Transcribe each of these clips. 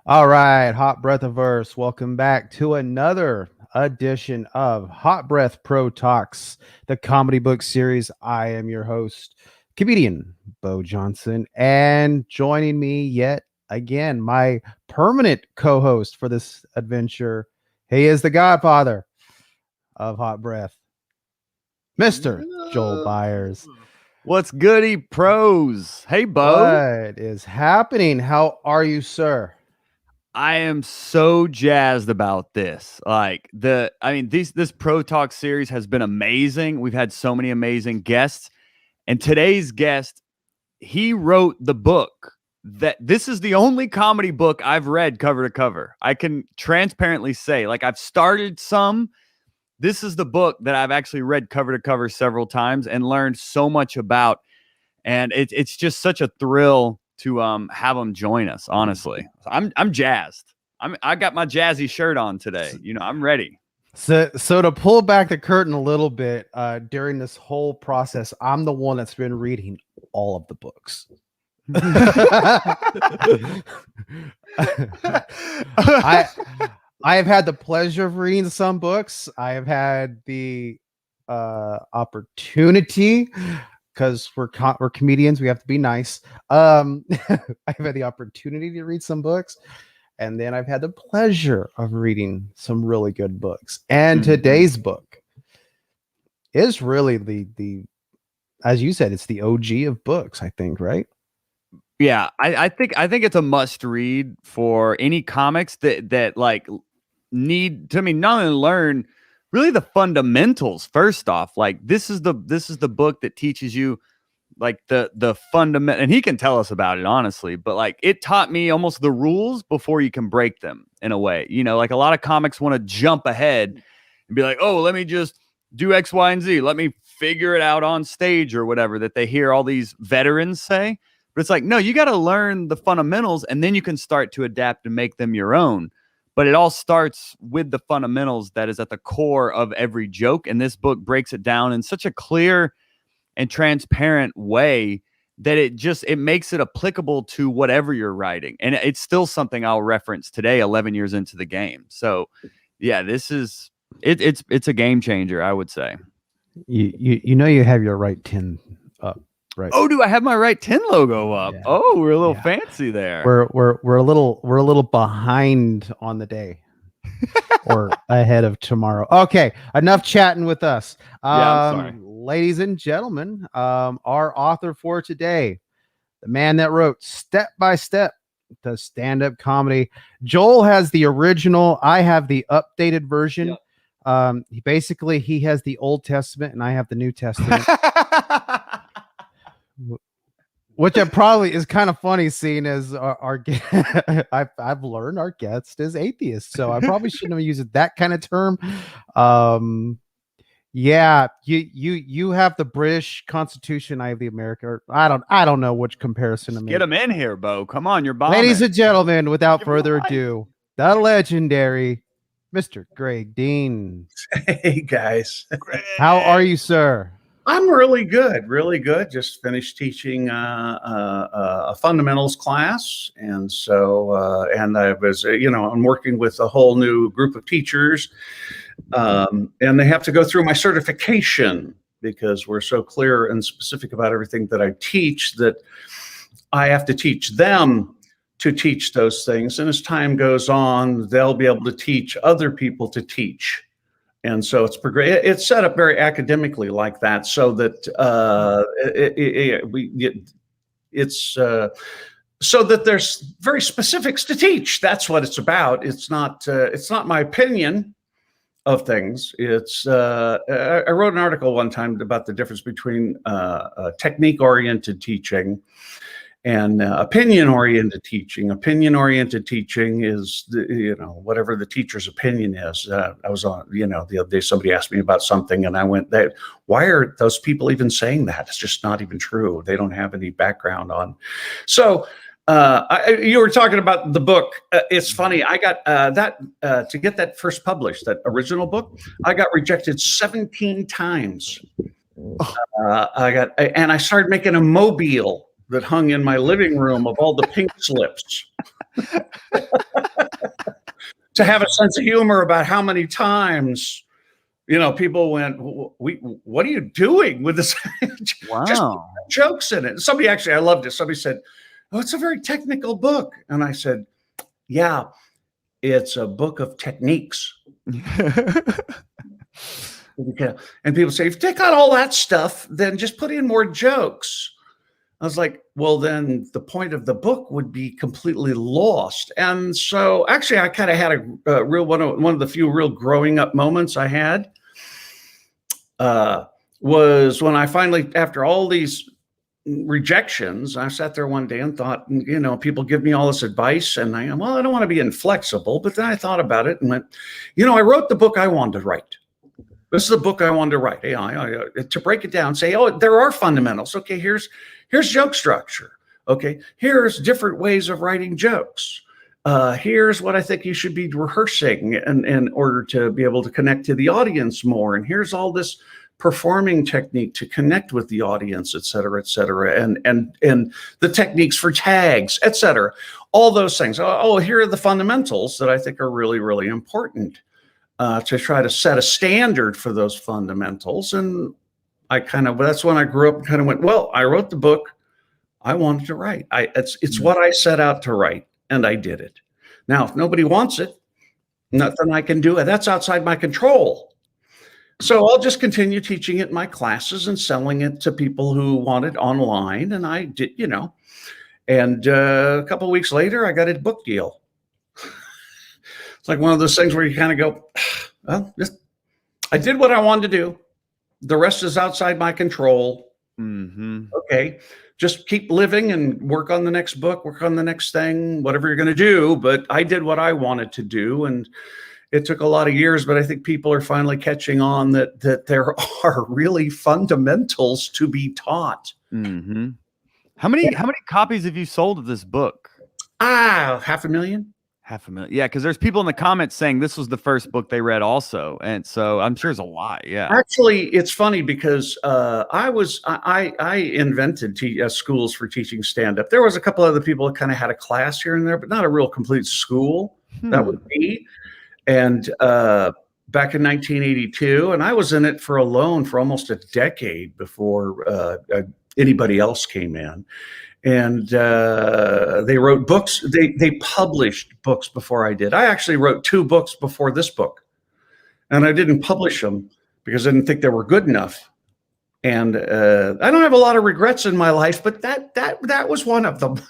All right, Hot Breathiverse, welcome back to another edition of Hot Breath Pro Talks, the comedy book series. I am your host, comedian Bo Johnson, and joining me yet again, my permanent co-host for this adventure. He is the godfather of Hot Breath, Mr. Joel Byers. What's goody pros? Hey, Bo. What is happening? How are you, sir? I am so jazzed about this. This Pro Talk series has been amazing. We've had so many amazing guests. And today's guest, he wrote the book that this is the only comedy book I've read cover to cover. I can transparently say, I've started some. This is the book that I've actually read cover to cover several times and learned so much about. And it's just such a thrill to have him join us. Honestly, I'm jazzed. I got my jazzy shirt on today. I'm ready. So to pull back the curtain a little bit, during this whole process, I'm the one that's been reading all of the books. I have had the pleasure of reading some books. I have had the opportunity, because we're comedians, we have to be nice. I've had the opportunity to read some books, and then I've had the pleasure of reading some really good books. And today's book is really the as you said, it's the OG of books, I think, right? Yeah, I think it's a must read for any comics that need to not only learn really the fundamentals. First off, this is the book that teaches you the fundament, and he can tell us about it honestly, but it taught me almost the rules before you can break them in a way. A lot of comics want to jump ahead and be like, oh, let me just do X, Y, and Z. Let me figure it out on stage or whatever that they hear all these veterans say. But it's like, no, you got to learn the fundamentals, and then you can start to adapt and make them your own. But it all starts with the fundamentals that is at the core of every joke. And this book breaks it down in such a clear and transparent way that it makes it applicable to whatever you're writing. And it's still something I'll reference today, 11 years into the game. So yeah, this is, it's a game changer, I would say. You have your right 10 up. Right. Oh, do I have my right 10 logo up? Yeah. Oh, we're a little fancy there. We're a little behind on the day, or ahead of tomorrow. Okay, enough chatting with us. I'm sorry. Ladies and gentlemen, our author for today, the man that wrote Step by Step to Stand-Up Comedy. Joel has the original. I have the updated version. Yep. He has the Old Testament, and I have the New Testament. Which probably is kind of funny, seeing as our I've learned our guest is atheist, so I probably shouldn't have used that kind of term. Yeah, you have the British Constitution, I have the American. I don't know which comparison to make. Get them in here, Bo. Come on, you're bombing. Ladies and gentlemen, without further ado, the legendary Mr. Greg Dean. Hey guys, how are you, sir? I'm really good, really good. Just finished teaching a fundamentals class, and so and I was, I'm working with a whole new group of teachers, and they have to go through my certification because we're so clear and specific about everything that I teach that I have to teach them to teach those things. And as time goes on, they'll be able to teach other people to teach. And so it's set up very academically like that, so that so that there's very specifics to teach. That's what it's about. It's not my opinion of things. It's I wrote an article one time about the difference between technique-oriented teaching and opinion-oriented teaching. Opinion-oriented teaching is, whatever the teacher's opinion is. I was on, the other day, somebody asked me about something, and I went, why are those people even saying that? It's just not even true. They don't have any background on. So you were talking about the book. It's funny. I got to get that first published, that original book, I got rejected 17 times. I started making a mobile that hung in my living room of all the pink slips. To have a sense of humor about how many times, people went, what are you doing with this? Just Wow. jokes in it. Somebody actually, I loved it. Somebody said, oh, it's a very technical book. And I said, yeah, it's a book of techniques. And people say, if you take out all that stuff, then just put in more jokes. I was like, well, then the point of the book would be completely lost. And so actually, I kind of had a real one of the few real growing up moments I had was when I finally, after all these rejections, I sat there one day and thought, people give me all this advice and I don't want to be inflexible. But then I thought about it and went, I wrote the book I wanted to write. This is the book I wanted to write. To break it down, say, oh, there are fundamentals. Okay, here's joke structure. Okay, here's different ways of writing jokes. Here's what I think you should be rehearsing in order to be able to connect to the audience more. And here's all this performing technique to connect with the audience, et cetera, and the techniques for tags, et cetera. All those things. Oh, here are the fundamentals that I think are really, really important. To try to set a standard for those fundamentals. And that's when I grew up and kind of went, well, I wrote the book I wanted to write. It's what I set out to write, and I did it. Now, if nobody wants it, nothing I can do. That's outside my control. So I'll just continue teaching it in my classes and selling it to people who want it online. And I did, and a couple of weeks later, I got a book deal. It's like one of those things where you kind of go, well, I did what I wanted to do. The rest is outside my control. Mm-hmm. Okay, just keep living and work on the next book, work on the next thing, whatever you're going to do. But I did what I wanted to do. And it took a lot of years, but I think people are finally catching on that there are really fundamentals to be taught. Mm-hmm. How many copies have you sold of this book? 500,000. 500,000. Yeah, because there's people in the comments saying this was the first book they read also. And so I'm sure it's a lot. Yeah. Actually, it's funny because I invented schools for teaching stand-up. There was a couple other people that kind of had a class here and there, but not a real complete school. That would be. And back in 1982, and I was in it alone for almost a decade before anybody else came in. And they wrote books. They published books before I did. I actually wrote 2 books before this book, and I didn't publish them because I didn't think they were good enough. And I don't have a lot of regrets in my life, but that was one of them.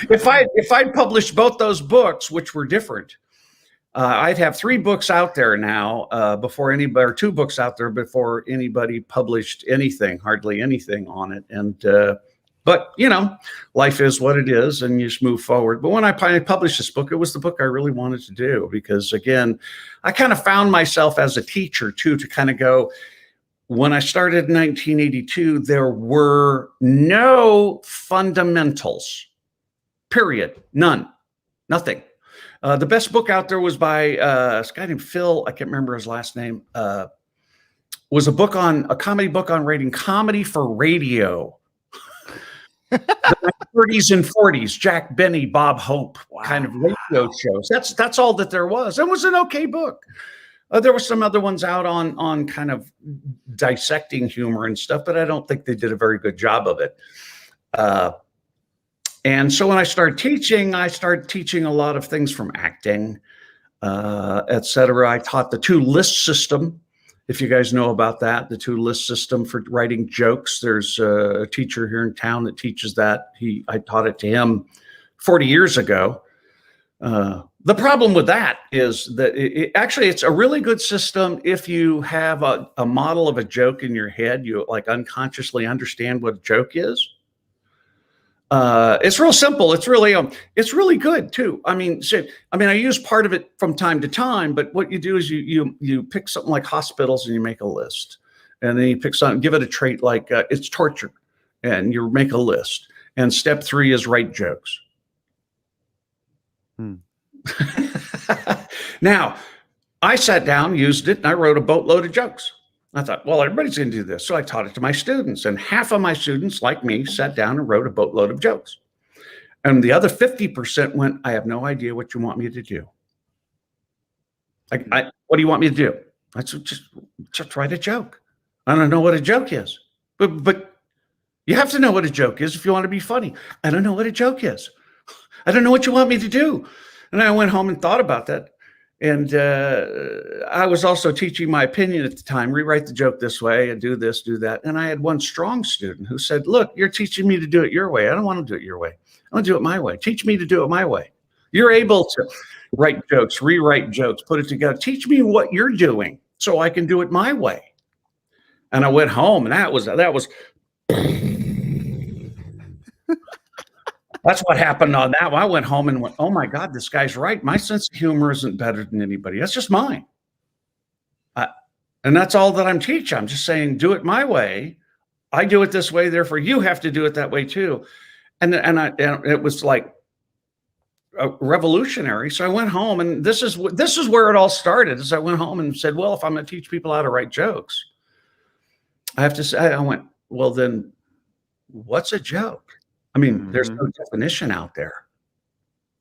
If I'd published both those books, which were different, I'd have 3 books out there now before anybody, or 2 books out there before anybody published anything, hardly anything on it. And but life is what it is, and you just move forward. But when I published this book, it was the book I really wanted to do because, again, I kind of found myself as a teacher too, to kind of go. When I started in 1982, there were no fundamentals. Period. None. Nothing. The best book out there was by this guy named Phil. I can't remember his last name. Was a comedy book on writing comedy for radio. The 30s and 40s, Jack Benny, Bob Hope kind of radio shows. That's all that there was. It was an okay book. There were some other ones out on kind of dissecting humor and stuff, but I don't think they did a very good job of it. And so when I started teaching a lot of things from acting, et cetera. I taught the 2-list system. If you guys know about that, the 2-list system for writing jokes. There's a teacher here in town that teaches that. I taught it to him 40 years ago. The problem with that is that it's a really good system if you have a model of a joke in your head. You like unconsciously understand what a joke is. It's real simple. It's really good too. I mean, I use part of it from time to time, but what you do is you pick something like hospitals and you make a list, and then you pick something, give it a trait like it's torture, and you make a list. And step 3 is write jokes. Now, I sat down, used it, and I wrote a boatload of jokes. I thought, well, everybody's going to do this. So I taught it to my students, and half of my students, like me, sat down and wrote a boatload of jokes. And the other 50% went, I have no idea what you want me to do. What do you want me to do? I said, just write a joke. I don't know what a joke is. But you have to know what a joke is if you want to be funny. I don't know what a joke is. I don't know what you want me to do. And I went home and thought about that. And I was also teaching my opinion at the time, rewrite the joke this way and do this, do that. And I had one strong student who said, look, you're teaching me to do it your way. I don't want to do it your way. I want to do it my way. Teach me to do it my way. You're able to write jokes, rewrite jokes, put it together. Teach me what you're doing so I can do it my way. And I went home, and that was that's what happened on that one. I went home and went, oh my God, this guy's right. My sense of humor isn't better than anybody. That's just mine. And that's all that I'm teaching. I'm just saying, do it my way. I do it this way. Therefore, you have to do it that way too. And it was like revolutionary. So I went home, and this is where it all started. As I went home and said, well, if I'm going to teach people how to write jokes, I have to say, I went, well, then what's a joke? I mean, there's no definition out there.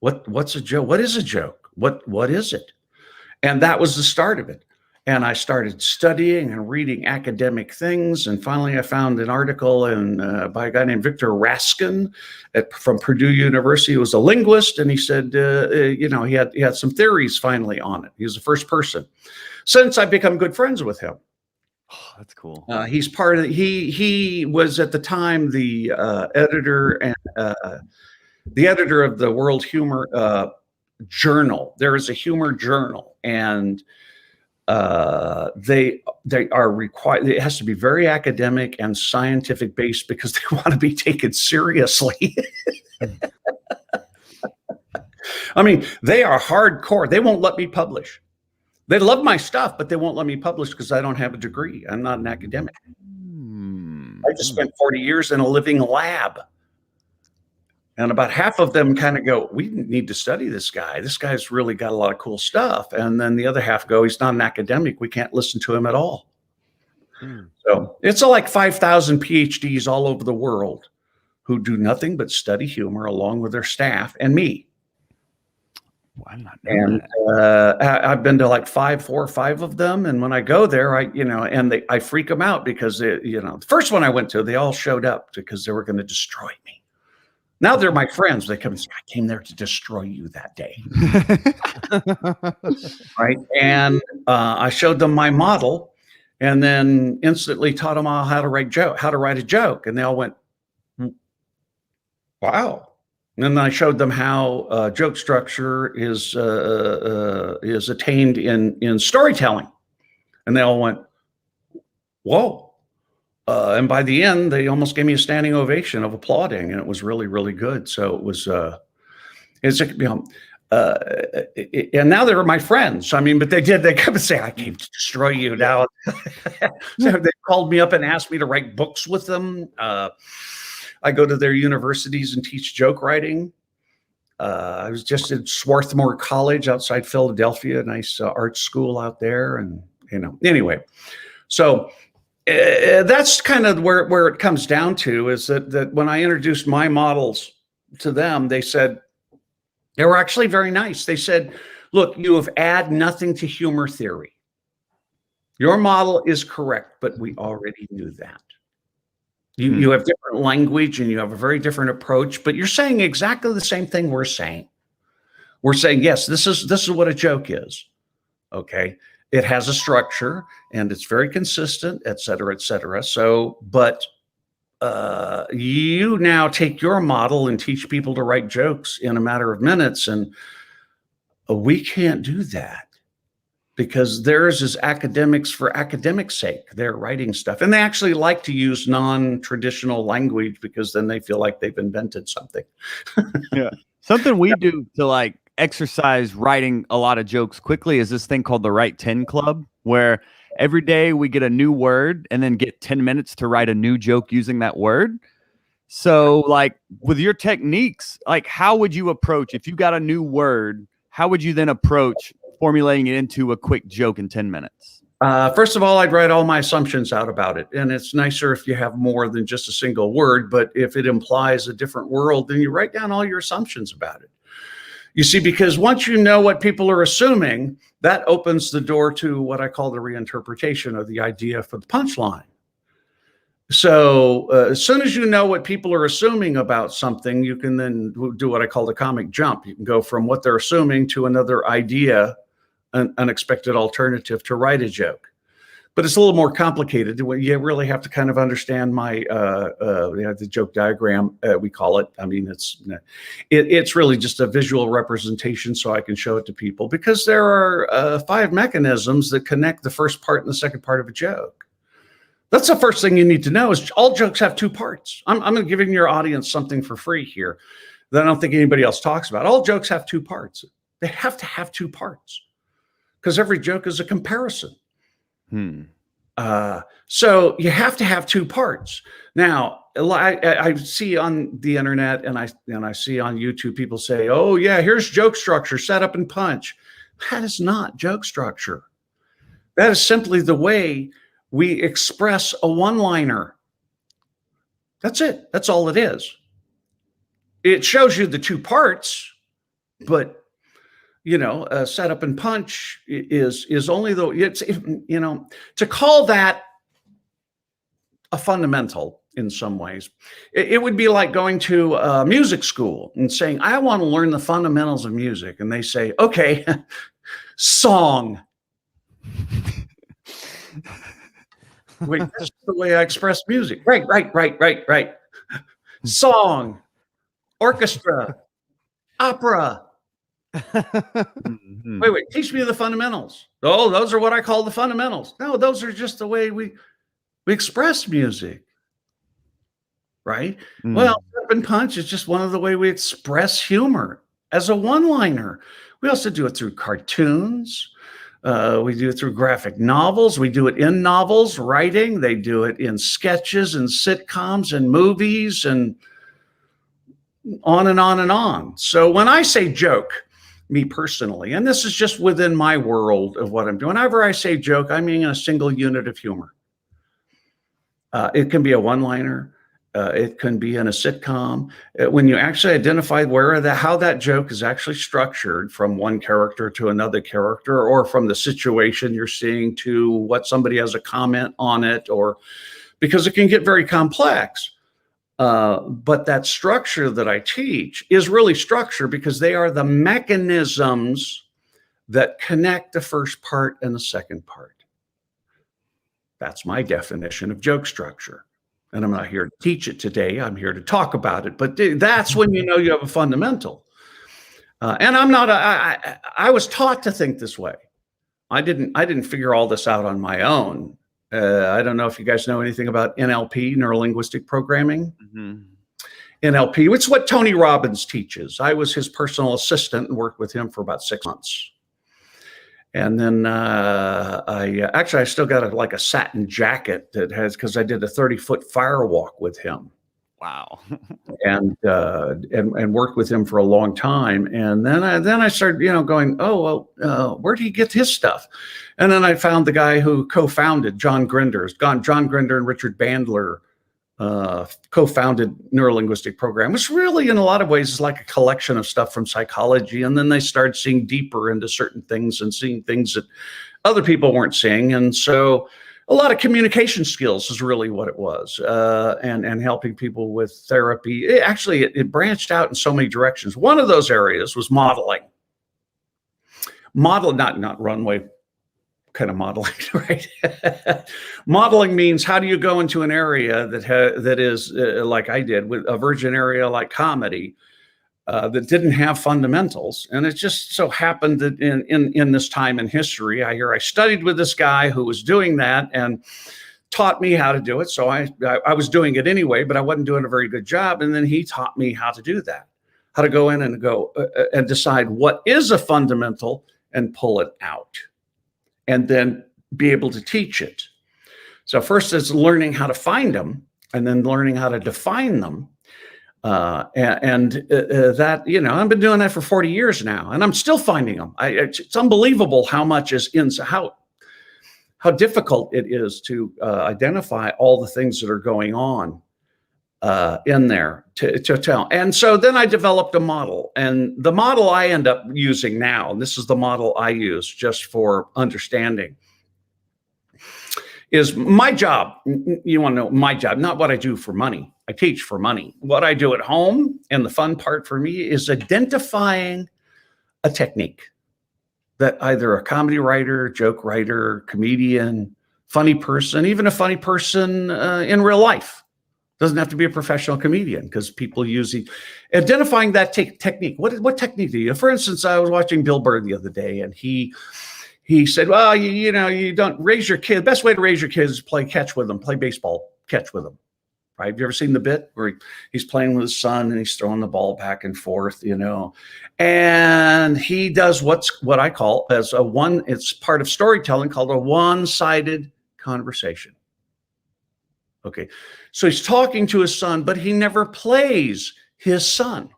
What's a joke? What is a joke? What is it? And that was the start of it. And I started studying and reading academic things. And finally, I found an article by a guy named Victor Raskin from Purdue University. He was a linguist. And he said, he had some theories finally on it. He was the first person. Since I've become good friends with him. Oh, that's cool. He's part of he was at the time the editor of the World Humor Journal. There is a humor journal, and they are required. It has to be very academic and scientific based because they want to be taken seriously. I mean, they are hardcore. They won't let me publish. They love my stuff, but they won't let me publish because I don't have a degree. I'm not an academic. I just spent 40 years in a living lab. And about half of them kind of go, we need to study this guy. This guy's really got a lot of cool stuff. And then the other half go, he's not an academic. We can't listen to him at all. So it's like 5,000 PhDs all over the world who do nothing but study humor along with their staff and me. Well, I'm not and I've been to like 4 or 5 of them. And when I go there, I freak them out because the first one I went to, they all showed up because they were going to destroy me. Now they're my friends. They come and say, I came there to destroy you that day. Right. And I showed them my model and then instantly taught them all how to write a joke. And they all went, wow. And then I showed them how joke structure is attained in storytelling. And they all went, whoa. And by the end, they almost gave me a standing ovation of applauding. And it was really, really good. So it was, and now they're my friends. I mean, but they come and say, I came to destroy you now. So they called me up and asked me to write books with them. I go to their universities and teach joke writing. I was just at Swarthmore College outside Philadelphia, a nice art school out there. And, anyway, so that's kind of where it comes down to is that when I introduced my models to them, they said, they were actually very nice. They said, look, you have add nothing to humor theory. Your model is correct, but we already knew that. You have different language and you have a very different approach, but you're saying exactly the same thing we're saying. We're saying, yes, this is what a joke is. Okay. It has a structure and it's very consistent, et cetera, et cetera. So, but you now take your model and teach people to write jokes in a matter of minutes. And we can't do that. Because theirs is academics for academic sake. They're writing stuff. And they actually like to use non-traditional language because then they feel like they've invented something. Yeah. Something we do to exercise writing a lot of jokes quickly is this thing called the Write 10 Club, where every day we get a new word and then get 10 minutes to write a new joke using that word. So with your techniques, how would you approach, if you got a new word, how would you then approach formulating it into a quick joke in 10 minutes? First of all, I'd write all my assumptions out about it. And it's nicer if you have more than just a single word, but if it implies a different world, then you write down all your assumptions about it. You see, because once you know what people are assuming, that opens the door to what I call the reinterpretation of the idea for the punchline. So as soon as you know what people are assuming about something, you can then do what I call the comic jump. You can go from what they're assuming to another idea, an unexpected alternative to write a joke. But it's a little more complicated. You really have to kind of understand my the joke diagram, we call it. I mean, it's really just a visual representation so I can show it to people, because there are 5 mechanisms that connect the first part and the second part of a joke. That's the first thing you need to know, is all jokes have 2 parts. I'm giving your audience something for free here that I don't think anybody else talks about. All jokes have 2 parts. They have to have 2 parts, because every joke is a comparison. So you have to have 2 parts. Now, I see on the internet and I see on YouTube people say, "Oh yeah, here's joke structure, set up and punch." That is not joke structure. That is simply the way we express a one-liner. That's it. That's all it is. It shows you the 2 parts, but set up and punch is only to call that a fundamental in some ways. It would be like going to a music school and saying, "I want to learn the fundamentals of music." And they say, "Okay, song." Wait, that's the way I express music. Right. Song, orchestra, opera. Wait, teach me the fundamentals. Oh, those are what I call the fundamentals. No, those are just the way we express music, right? Well, Set and punch is just one of the way we express humor as a one-liner. We also do it through cartoons. We do it through graphic novels. We do it in novels, writing. They do it in sketches and sitcoms and movies and on and on and on. So when I say joke, me personally, and this is just within my world of what I'm doing, whenever I say joke, I mean a single unit of humor. It can be a one-liner. It can be in a sitcom. When you actually identify how that joke is actually structured, from one character to another character, or from the situation you're seeing to what somebody has a comment on it, or because it can get very complex. But that structure that I teach is really structure, because they are the mechanisms that connect the first part and the second part. That's my definition of joke structure. And I'm not here to teach it today. I'm here to talk about it. But that's when you know you have a fundamental. And I was taught to think this way. I didn't figure all this out on my own. I don't know if you guys know anything about NLP, neuro-linguistic programming. NLP, which is what Tony Robbins teaches. I was his personal assistant and worked with him for about 6 months. And then I still got a satin jacket that has, because I did a 30-foot fire walk with him. Wow. and worked with him for a long time. And then I started, going, oh, well, where did he get his stuff? And then I found the guy who co-founded John Grinder. John Grinder and Richard Bandler co-founded Neuro-Linguistic Program, which really in a lot of ways is like a collection of stuff from psychology. And then they started seeing deeper into certain things and seeing things that other people weren't seeing. And so a lot of communication skills is really what it was, and helping people with therapy. It branched out in so many directions. One of those areas was modeling. Not runway kind of modeling, right? Modeling means, how do you go into an area that is like I did with a virgin area like comedy, that didn't have fundamentals. And it just so happened that in this time in history, I studied with this guy who was doing that and taught me how to do it. So I was doing it anyway, but I wasn't doing a very good job. And then he taught me how to do that, how to go in and and decide what is a fundamental and pull it out, and then be able to teach it. So first it's learning how to find them, and then learning how to define them. That, I've been doing that for 40 years now, and I'm still finding them. It's unbelievable how much is in, how difficult it is to identify all the things that are going on in there to tell. And so then I developed a model, and the model I end up using now, and this is the model I use just for understanding, is my job. You want to know my job, not what I do for money. I teach for money. What I do at home, and the fun part for me, is identifying a technique that either a comedy writer, joke writer, comedian, funny person, even a funny person in real life, doesn't have to be a professional comedian, because people use identifying that technique. What technique do you? For instance, I was watching Bill Burr the other day, and he said, well, you don't raise your kid. The best way to raise your kids is play catch with them, play baseball catch with them. Right? Have you ever seen the bit where he's playing with his son and he's throwing the ball back and forth, and he does what I call it's part of storytelling called a one-sided conversation. Okay. So he's talking to his son, but he never plays his son.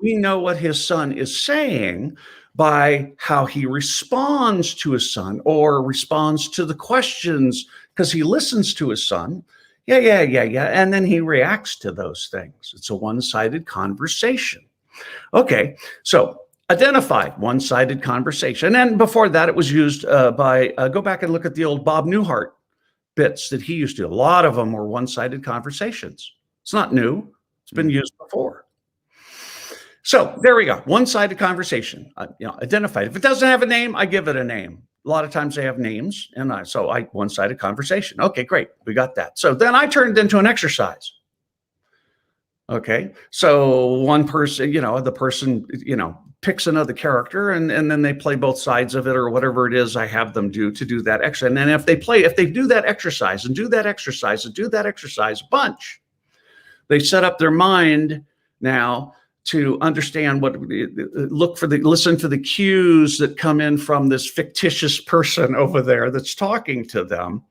We know what his son is saying by how he responds to his son, or responds to the questions, because he listens to his son. Yeah. And then he reacts to those things. It's a one-sided conversation. Okay. So identified one-sided conversation. And before that, it was used go back and look at the old Bob Newhart bits that he used to. A lot of them were one-sided conversations. It's not new. It's been used before. So there we go. One-sided conversation, identified. If it doesn't have a name, I give it a name. A lot of times they have names, and one-sided conversation. Okay, great. We got that. So then I turned it into an exercise. Okay. So one person, the person, picks another character, and then they play both sides of it, or whatever it is I have them do that exercise. And then if they do that exercise and do that exercise and do that exercise a bunch, they set up their mind now to understand listen for the cues that come in from this fictitious person over there that's talking to them,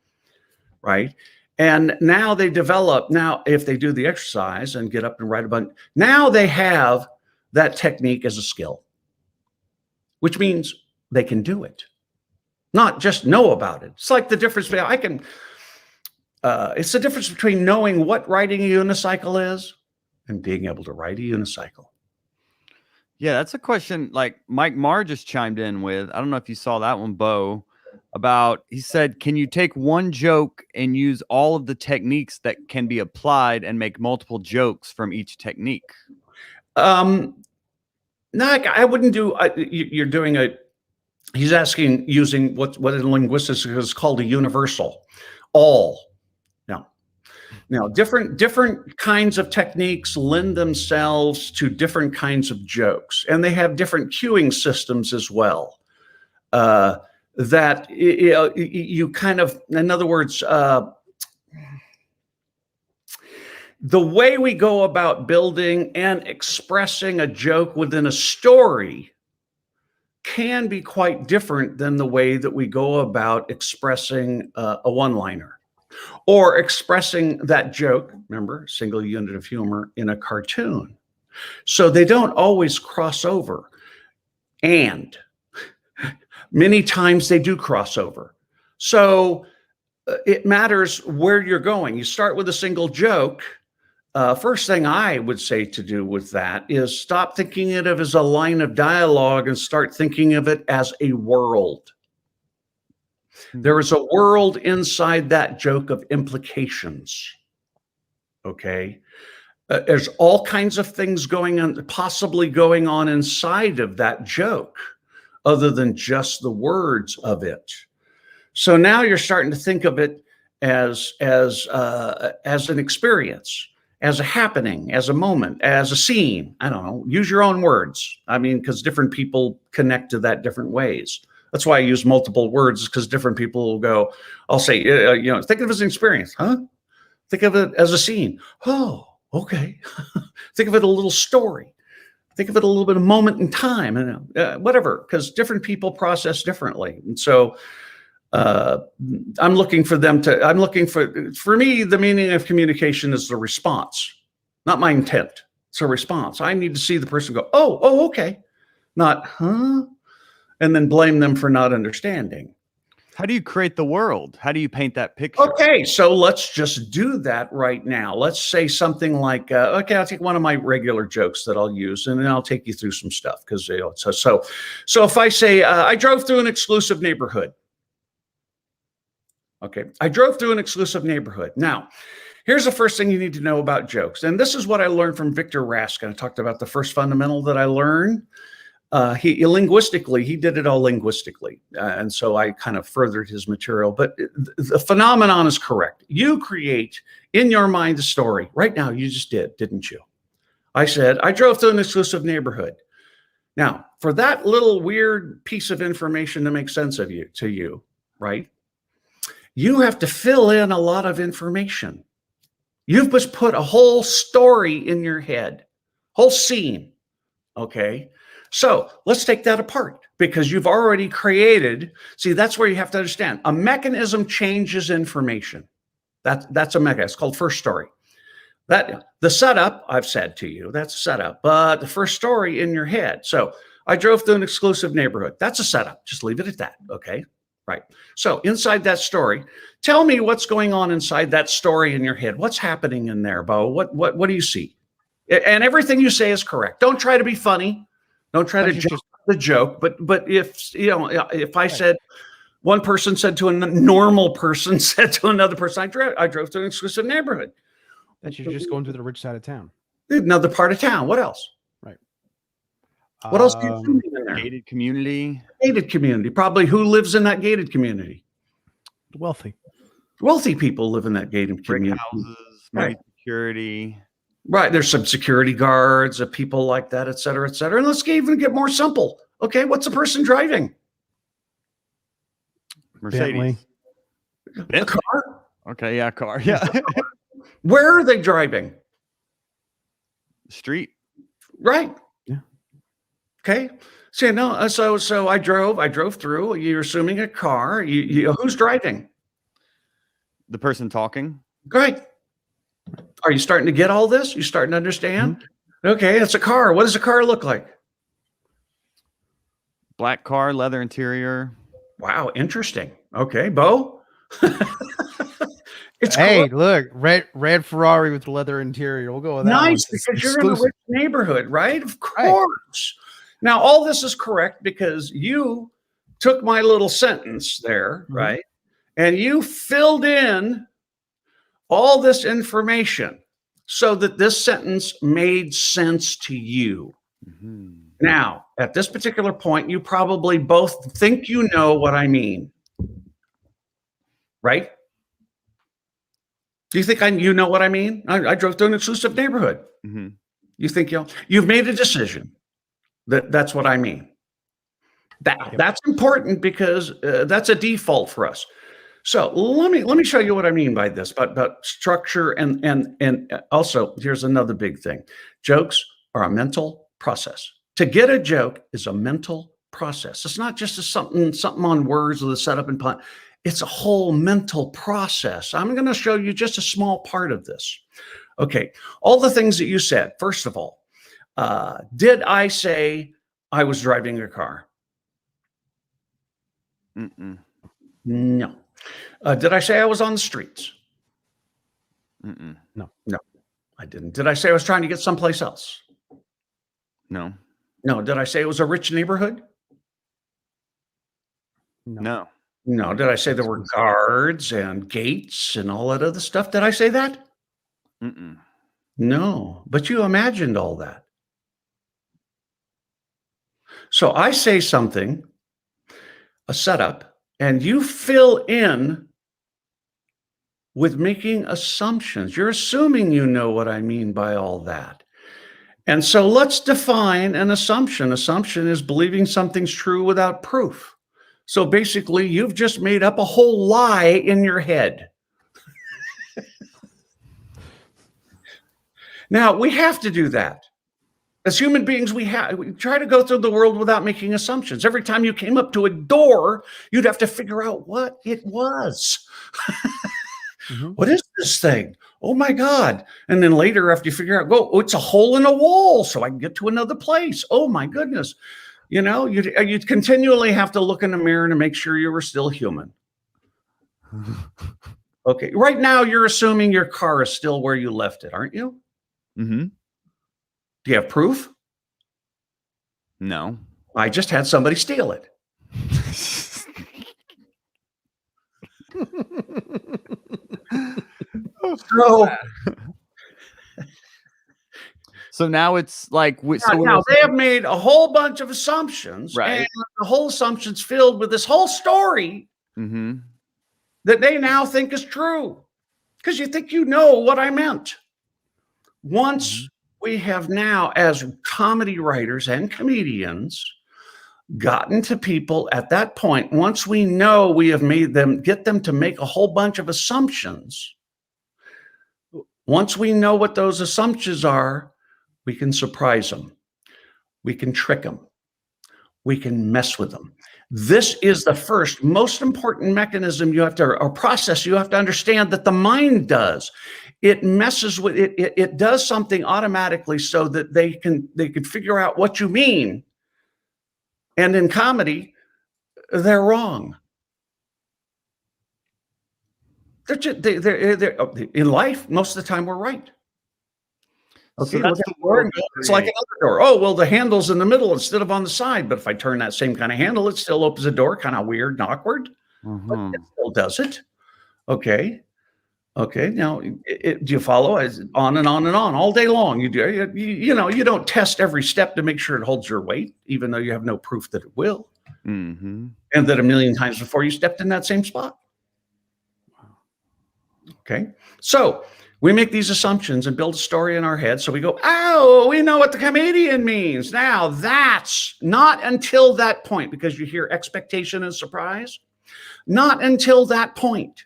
right? And now they develop, if they do the exercise and get up and write a bunch, now they have that technique as a skill, which means they can do it, not just know about it. It's like the difference between, it's the difference between knowing what writing a unicycle is and being able to ride a unicycle. Yeah, that's a question like Mike Marr just chimed in with. I don't know if you saw that one, Bo, he said, can you take one joke and use all of the techniques that can be applied and make multiple jokes from each technique? No, I wouldn't do, you're doing he's asking using what in linguistics is called a universal, all. Now, different kinds of techniques lend themselves to different kinds of jokes, and they have different cueing systems as well. That you kind of, in other words, the way we go about building and expressing a joke within a story can be quite different than the way that we go about expressing a one-liner or expressing that joke, remember, single unit of humor, in a cartoon. So they don't always cross over. And many times they do cross over. So it matters where you're going. You start with a single joke. First thing I would say to do with that is stop thinking of it as a line of dialogue and start thinking of it as a world. There is a world inside that joke of implications. Okay. There's all kinds of things possibly going on inside of that joke, other than just the words of it. So now you're starting to think of it as an experience, as a happening, as a moment, as a scene. I don't know, use your own words. I mean, because different people connect to that different ways. That's why I use multiple words, because different people will go, I'll say, think of it as an experience. Huh? Think of it as a scene. Oh, okay. Think of it a little story. Think of it a little bit of moment in time, and whatever, because different people process differently. And so I'm looking for me, the meaning of communication is the response, not my intent. It's a response. I need to see the person go, oh, okay. Not, huh? And then blame them for not understanding. How do you create the world? How do you paint that picture? Okay, so let's just do that right now. Let's say something like, okay, I'll take one of my regular jokes that I'll use, and then I'll take you through some stuff because so if I say I drove through an exclusive neighborhood. Okay, I drove through an exclusive neighborhood. Now, here's the first thing you need to know about jokes, and this is what I learned from Victor Raskin. I talked about the first fundamental that I learned. He linguistically, he did it all linguistically. And so I kind of furthered his material, but the phenomenon is correct. You create in your mind a story. Right now, you just did, didn't you? I said, I drove through an exclusive neighborhood. Now, for that little weird piece of information to make sense of you, to you, right? You have to fill in a lot of information. You've just put a whole story in your head, whole scene, okay? So let's take that apart because you've already created. See, that's where you have to understand. A mechanism changes information. That's a mechanism. It's called first story. That the setup, I've said to you, that's a setup, but the first story in your head. So I drove through an exclusive neighborhood. That's a setup. Just leave it at that. Okay. Right. So inside that story, tell me what's going on inside that story in your head. What's happening in there, Bo? What do you see? And everything you say is correct. Don't try to be funny. Don't try to joke the joke, but if I said one person said to a normal person said to another person, I drove to an exclusive neighborhood. That you're just going to the rich side of town. Another part of town. What else? Right. What else do you see in there? Gated community. Gated community. Probably who lives in that gated community? The wealthy. Wealthy people live in that gated Brick community. houses, maybe security. Right. There's some security guards, people like that, et cetera, et cetera. And let's even get more simple. Okay. What's the person driving? Mercedes. Bentley. A car? Okay. Yeah. Car. Yeah. Where are they driving? Street. Right. Yeah. Okay. So no. So I drove through. You're assuming a car. Who's driving? The person talking. Great. Are you starting to get all this? You starting to understand? Mm-hmm. Okay, it's a car. What does a car look like? Black car, leather interior. Wow, interesting. Okay, Bo. It's hey, cool. Look, red Ferrari with leather interior. We'll go with that. Nice, because you're in a rich neighborhood, right? Of course. Right. Now, all this is correct because you took my little sentence there, mm-hmm. right? And you filled in all this information so that this sentence made sense to you. Mm-hmm. Now, at this particular point, you probably both think you know what I mean, right? Do you think you know what I mean? I drove through an exclusive neighborhood. Mm-hmm. You think you've made a decision that's what I mean. That's important because that's a default for us. So let me show you what I mean by this, about structure and also here's another big thing. Jokes are a mental process. To get a joke is a mental process. It's not just something on words with a setup and pun. It's a whole mental process. I'm going to show you just a small part of this. Okay, all the things that you said. First of all, did I say I was driving a car? Mm-mm. No. Did I say I was on the streets? Mm-mm. No, I didn't. Did I say I was trying to get someplace else? No. Did I say it was a rich neighborhood? No. Did I say there were guards and gates and all that other stuff? Did I say that? Mm-mm. No, but you imagined all that. So I say something, a setup, and you fill in with making assumptions. You're assuming you know what I mean by all that. And so let's define an assumption. Assumption is believing something's true without proof. So basically, you've just made up a whole lie in your head. Now, we have to do that. As human beings, we try to go through the world without making assumptions. Every time you came up to a door, you'd have to figure out what it was. Mm-hmm. What is this thing? Oh my God. And then later, after you figure out, it's a hole in a wall, so I can get to another place. Oh my goodness. You'd continually have to look in the mirror to make sure you were still human. Okay. Right now, you're assuming your car is still where you left it, aren't you? Mm-hmm. Do you have proof? No. I just had somebody steal it. So, So now it's like now they have made a whole bunch of assumptions, Right. and the whole assumption's filled with this whole story Mm-hmm. that they now think is true because you think you know what I meant. Once we have now, as comedy writers and comedians, gotten to people at that point, once we know we have made them, get them to make a whole bunch of assumptions, once we know what those assumptions are, we can surprise them. We can trick them. We can mess with them. This is the first most important mechanism you have to, or process you have to understand that the mind does. It messes with it. It does something automatically so that they can figure out what you mean. And in comedy, they're wrong. They're in life, most of the time we're right. Okay, So that's look at the the door and world go, we it's like create. another door. Oh, well, the handle's in the middle instead of on the side. But if I turn that same kind of handle, it still opens the door, kind of weird and awkward. But it still does it. Okay. Okay. Now, do you follow? On and on and on all day long. You do. You don't test every step to make sure it holds your weight, even though you have no proof that it will, Mm-hmm. and that a million times before you stepped in that same spot. Okay. So we make these assumptions and build a story in our head. So we go, oh, we know what the comedian means. Now that's not until that point, because you hear expectation and surprise. Not until that point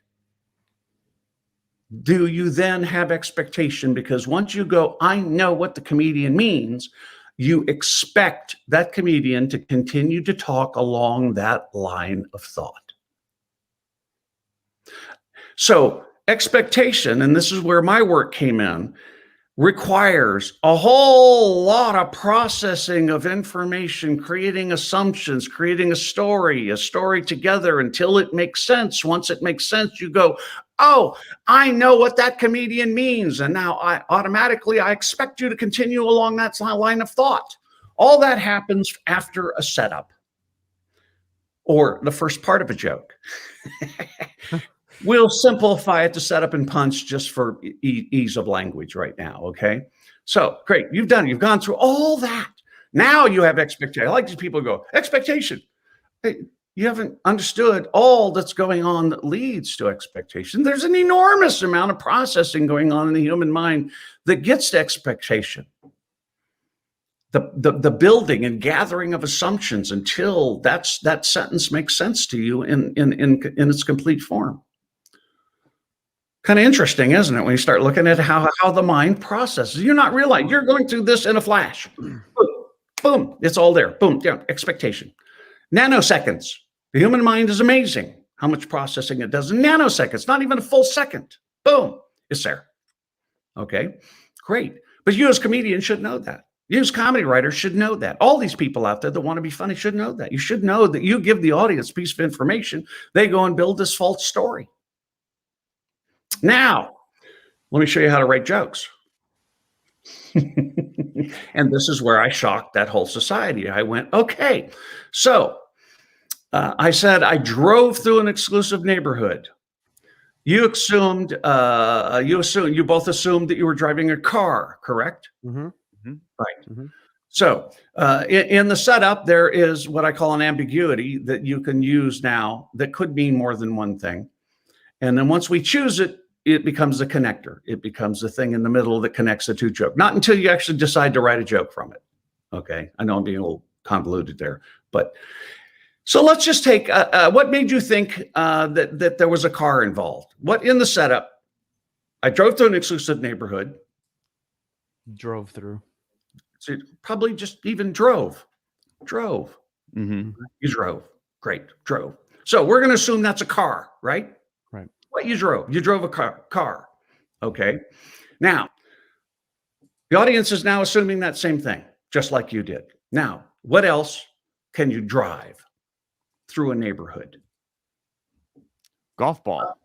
do you then have expectation, because once you go, I know what the comedian means, you expect that comedian to continue to talk along that line of thought. So expectation, and this is where my work came in, requires a whole lot of processing of information, creating assumptions, creating a story together until it makes sense. Once it makes sense, you go, oh, I know what that comedian means. And now I expect you to continue along that line of thought. All that happens after a setup or the first part of a joke. We'll simplify it to setup and punch just for ease of language right now, okay? So, great, you've done it. You've gone through all that. Now you have expectation. I like these people go, expectation. Hey, you haven't understood all that's going on that leads to expectation. There's an enormous amount of processing going on in the human mind that gets to expectation. The building and gathering of assumptions until that sentence makes sense to you in its complete form. Kind of interesting, isn't it? When you start looking at how the mind processes, you're not realizing you're going through this in a flash. Boom, boom, it's all there. Boom, yeah, expectation. Nanoseconds. The human mind is amazing how much processing it does in nanoseconds, not even a full second. Boom, it's there. Okay, great. But you as comedians should know that. You as comedy writers should know that. All these people out there that want to be funny should know that. You should know that you give the audience a piece of information, they go and build this false story. Now, let me show you how to write jokes. And this is where I shocked that whole society. I went, okay, so I said I drove through an exclusive neighborhood. You both assumed that you were driving a car, correct? Mm-hmm. Right. Mm-hmm. So in the setup, there is what I call an ambiguity that you can use now that could mean more than one thing. And then once we choose it, it becomes the connector. It becomes the thing in the middle that connects the two jokes. Not until you actually decide to write a joke from it. Okay. I know I'm being a little convoluted there, but so let's just take what made you think that there was a car involved? What in the setup? I drove through an exclusive neighborhood. Drove through. So probably just even drove. Mm-hmm. You drove. Great. Drove. So we're going to assume that's a car, right? Right. What you drove? You drove a car. Okay. Now, the audience is now assuming that same thing, just like you did. Now, what else can you drive through a neighborhood? Golf ball.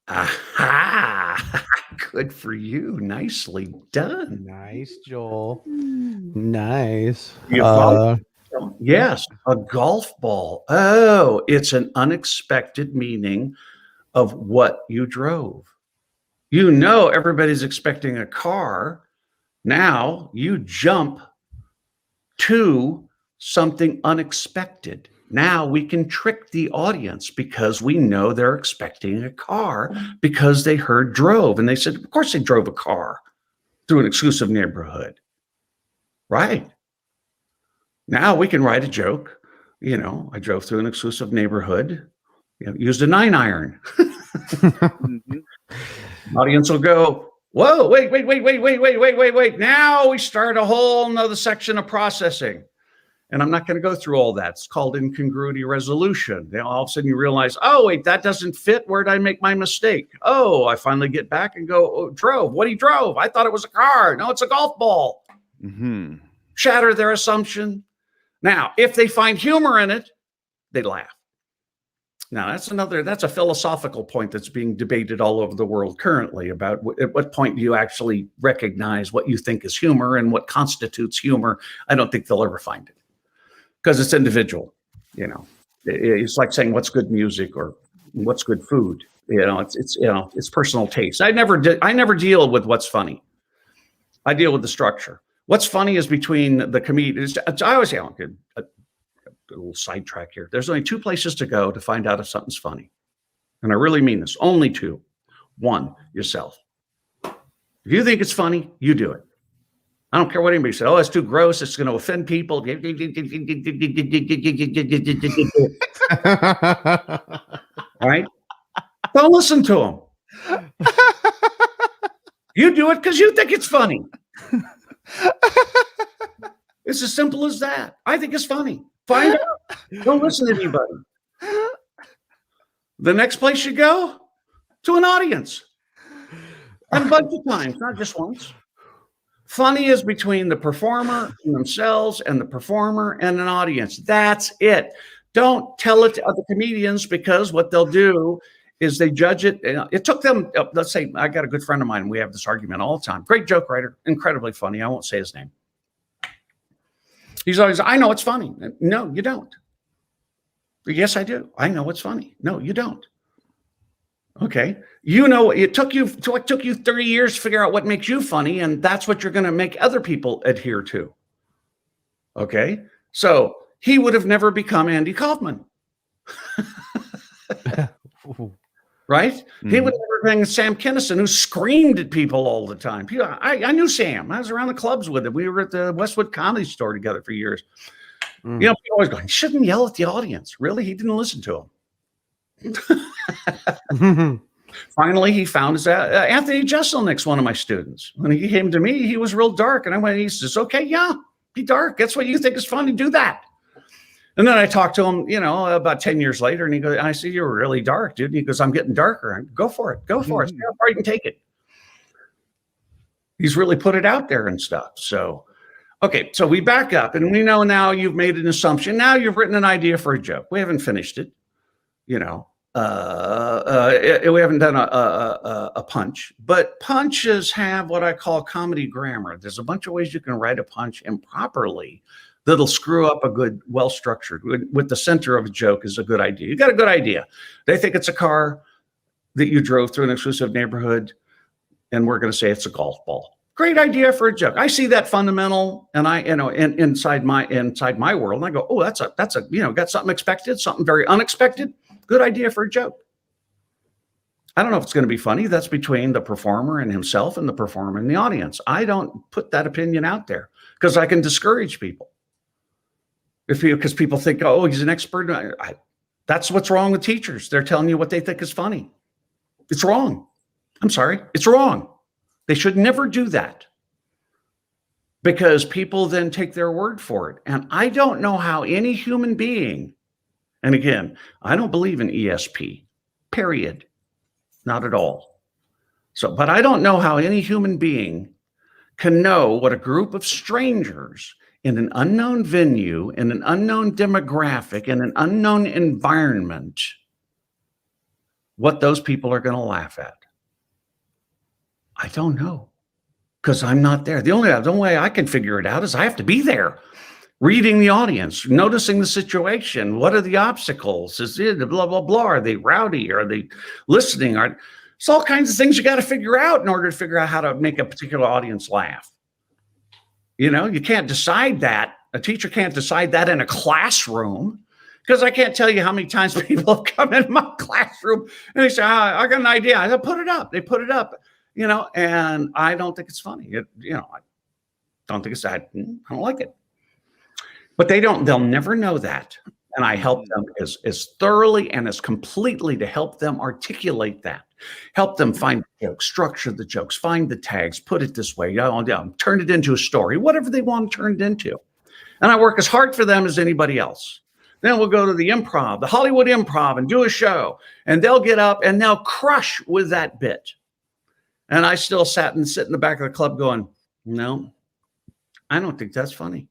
Aha! Good for you. Nicely done. Nice, Joel. Nice. You followed. Yes, a golf ball. Oh, it's an unexpected meaning of what you drove. You know, everybody's expecting a car. Now you jump to something unexpected. Now we can trick the audience because we know they're expecting a car because they heard drove. And they said, of course they drove a car through an exclusive neighborhood. Right. Now we can write a joke. You know, I drove through an exclusive neighborhood, used a 9-iron. Audience will go, whoa, wait. Now we start a whole nother section of processing. And I'm not going to go through all that. It's called incongruity resolution. All of a sudden you realize, oh, wait, that doesn't fit. Where did I make my mistake? Oh, I finally get back and go, oh, drove. What he drove? I thought it was a car. No, it's a golf ball. Mm-hmm. Shatter their assumption. Now, if they find humor in it, they laugh. Now, that's a philosophical point that's being debated all over the world currently about at what point do you actually recognize what you think is humor and what constitutes humor. I don't think they'll ever find it because it's individual. You know, it's like saying what's good music or what's good food. You know, it's personal taste. I never deal with what's funny. I deal with the structure. What's funny is between the comedians. I always say, a little sidetrack here. There's only 2 places to go to find out if something's funny. And I really mean this. Only 2. 1, yourself. If you think it's funny, you do it. I don't care what anybody says. Oh, it's too gross. It's going to offend people. All right? Don't listen to them. You do it because you think it's funny. It's as simple as that. I think it's funny. Find out. Don't listen to anybody. The next place you go, to an audience. And a bunch of times, not just once. Funny is between the performer and themselves and the performer and an audience. That's it. Don't tell it to other comedians because what they'll do is they judge it. It took them, let's say, I got a good friend of mine. We have this argument all the time. Great joke writer, incredibly funny. I won't say his name. He's always, I know it's funny. No, you don't. Yes, I do. I know it's funny. No, you don't. Okay. You know, it took you 30 years to figure out what makes you funny, and that's what you're going to make other people adhere to. Okay. So he would have never become Andy Kaufman. Right? Mm-hmm. He would have never been Sam Kinison, who screamed at people all the time. I knew Sam. I was around the clubs with him. We were at the Westwood Comedy Store together for years. Mm. You know, people always going, shouldn't yell at the audience. Really? He didn't listen to him. Finally, he found his Anthony Jeselnik's one of my students. When he came to me, he was real dark. And I went, he says, okay, yeah, be dark. That's what you think is funny. Do that. And then I talked to him, you know, about 10 years later, and he goes, I see you're really dark, dude. And he goes, I'm getting darker. Go for it. Go for it. See how far you can take it. He's really put it out there and stuff. So, okay, so we back up, and we know now you've made an assumption. Now you've written an idea for a joke. We haven't finished it, you know. We haven't done a punch, but punches have what I call comedy grammar. There's a bunch of ways you can write a punch improperly that'll screw up a good, well-structured, with the center of a joke is a good idea. You got a good idea. They think it's a car that you drove through an exclusive neighborhood, and we're going to say it's a golf ball. Great idea for a joke. I see that fundamental, and inside my world, and I go, oh, that's a you know, got something expected, something very unexpected. Good idea for a joke. I don't know if it's going to be funny. That's between the performer and himself and the performer and the audience. I don't put that opinion out there because I can discourage people. Because people think, oh, he's an expert. That's what's wrong with teachers. They're telling you what they think is funny. It's wrong. I'm sorry. It's wrong. They should never do that because people then take their word for it. And I don't know how any human being, and again, I don't believe in ESP, period. Not at all. So, but I don't know how any human being can know what a group of strangers in an unknown venue, in an unknown demographic, in an unknown environment what those people are going to laugh at? I don't know, because I'm not there. The only way I can figure it out is I have to be there, reading the audience, noticing the situation. What are the obstacles? Is it blah, blah, blah? Are they rowdy? Are they listening? It's all kinds of things you got to figure out in order to figure out how to make a particular audience laugh. You know, you can't decide that. A teacher can't decide that in a classroom, because I can't tell you how many times people have come in my classroom and they say, I got an idea. I said, put it up. They put it up, you know, and I don't think it's funny. I don't think it's, I don't like it. But they'll never know that. And I help them as thoroughly and as completely to help them articulate that. Help them find the jokes, structure the jokes, find the tags, put it this way, turn it into a story, whatever they want to turn it into. And I work as hard for them as anybody else. Then we'll go to the improv, the Hollywood Improv, and do a show. And they'll get up and they'll crush with that bit. And I still sit in the back of the club going, no, I don't think that's funny.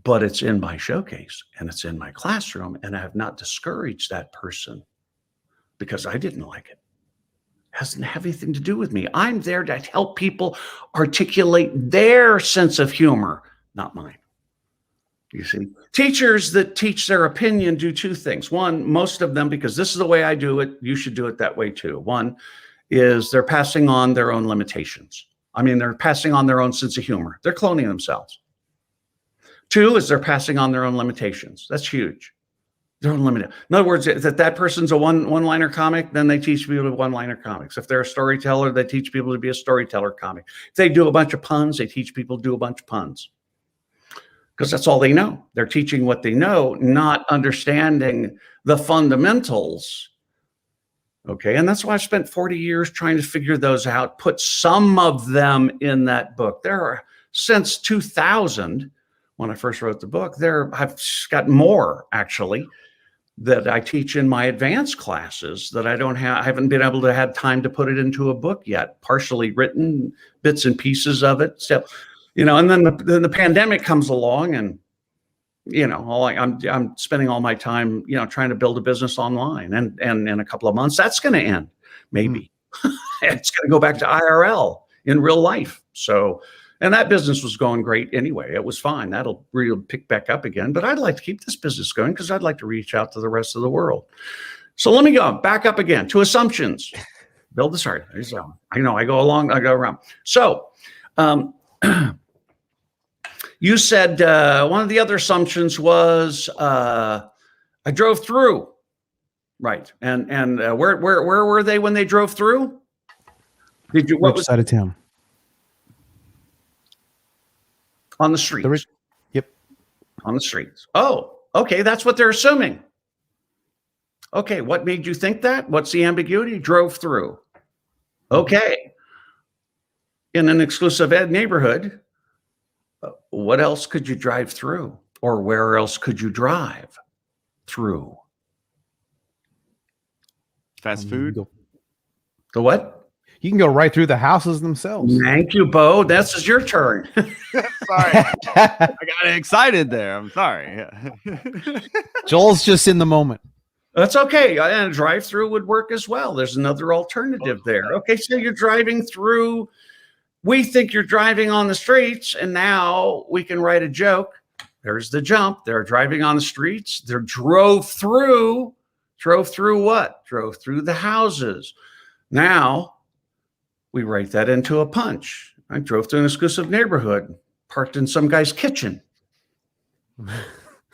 But it's in my showcase and it's in my classroom, and I have not discouraged that person because I didn't like it. It doesn't have anything to do with me. I'm there to help people articulate their sense of humor, not mine. You see, teachers that teach their opinion do two things. One, most of them, because this is the way I do it, you should do it that way too. One is they're passing on their own limitations. I mean, they're passing on their own sense of humor. They're cloning themselves. Two is they're passing on their own limitations. That's huge. They're unlimited. In other words, if that person's a one-liner comic, then they teach people to one-liner comics. If they're a storyteller, they teach people to be a storyteller comic. If they do a bunch of puns, they teach people to do a bunch of puns. Because that's all they know. They're teaching what they know, not understanding the fundamentals. Okay, and that's why I spent 40 years trying to figure those out, put some of them in that book. There are, since 2000, when I first wrote the book, I've got more actually that I teach in my advanced classes that I haven't been able to have time to put it into a book yet, partially written, bits and pieces of it. So, you know, and then the pandemic comes along, and, you know, I'm spending all my time, you know, trying to build a business online, and in a couple of months, that's going to end. Maybe it's going to go back to IRL in real life. So, and that business was going great anyway. It was fine. That'll really pick back up again. But I'd like to keep this business going because I'd like to reach out to the rest of the world. So let me go back up again to assumptions. Build the start. I know I go around. So you said one of the other assumptions was I drove through. Right. And where were they when they drove through? Which side of town? On the streets. Yep. On the streets. Oh, okay. That's what they're assuming. Okay. What made you think that? What's the ambiguity? Drove through. Okay. In an exclusive ed neighborhood, what else could you drive through? Or where else could you drive through? Fast food. The what? You can go right through the houses themselves. Thank you, Bo. This is your turn. Sorry. I got excited there. I'm sorry. Joel's just in the moment. That's okay. And a drive-through would work as well. There's another alternative there. Okay, so you're driving through. We think you're driving on the streets, and now we can write a joke. There's the jump. They're driving on the streets. They drove through. Drove through what? Drove through the houses. Now we write that into a punch. I drove through an exclusive neighborhood, parked in some guy's kitchen.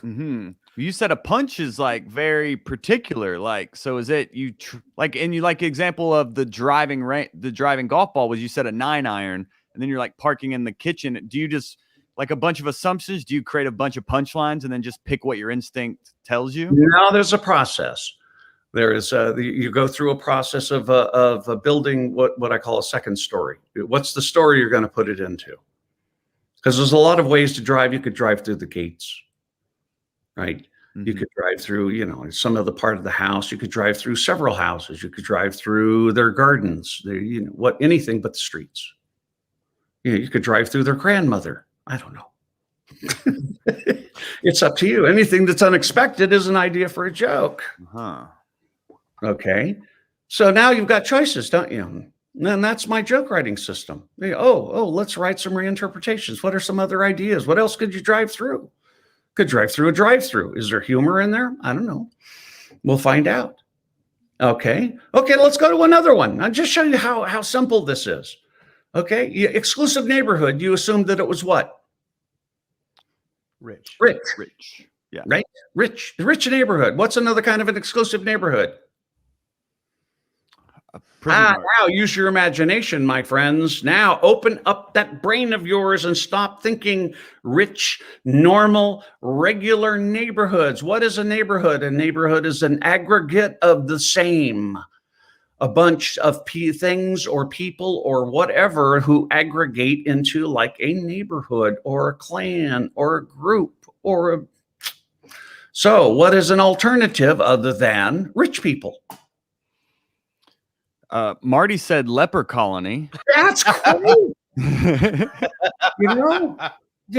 Mm-hmm. You said a punch is like very particular. Like, so is it you like example of the driving golf ball was you said a 9-iron, and then you're like parking in the kitchen. Do you just like a bunch of assumptions? Do you create a bunch of punchlines and then just pick what your instinct tells you? No, there's a process. There is you go through a process of building what I call a second story. What's the story you're going to put it into? Because there's a lot of ways to drive. You could drive through the gates, right? Mm-hmm. You could drive through, you know, some other part of the house. You could drive through several houses. You could drive through their gardens. You know, anything but the streets. You know, you could drive through their grandmother. I don't know. It's up to you. Anything that's unexpected is an idea for a joke. Huh. Okay. So now you've got choices, don't you? And that's my joke writing system. Let's write some reinterpretations. What are some other ideas? What else could you drive through? Could drive through a drive-through. Is there humor in there? I don't know. We'll find out. Okay, let's go to another one. I'll just show you how simple this is. Okay, exclusive neighborhood. You assumed that it was what? Rich. Rich. Yeah. Right? Rich. The rich neighborhood. What's another kind of an exclusive neighborhood? Now use your imagination, my friends. Now open up that brain of yours and stop thinking rich, normal, regular neighborhoods. What is a neighborhood? A neighborhood is an aggregate of the same. A bunch of things or people or whatever who aggregate into like a neighborhood or a clan or a group or a... So what is an alternative other than rich people? Marty said leper colony. That's cool. You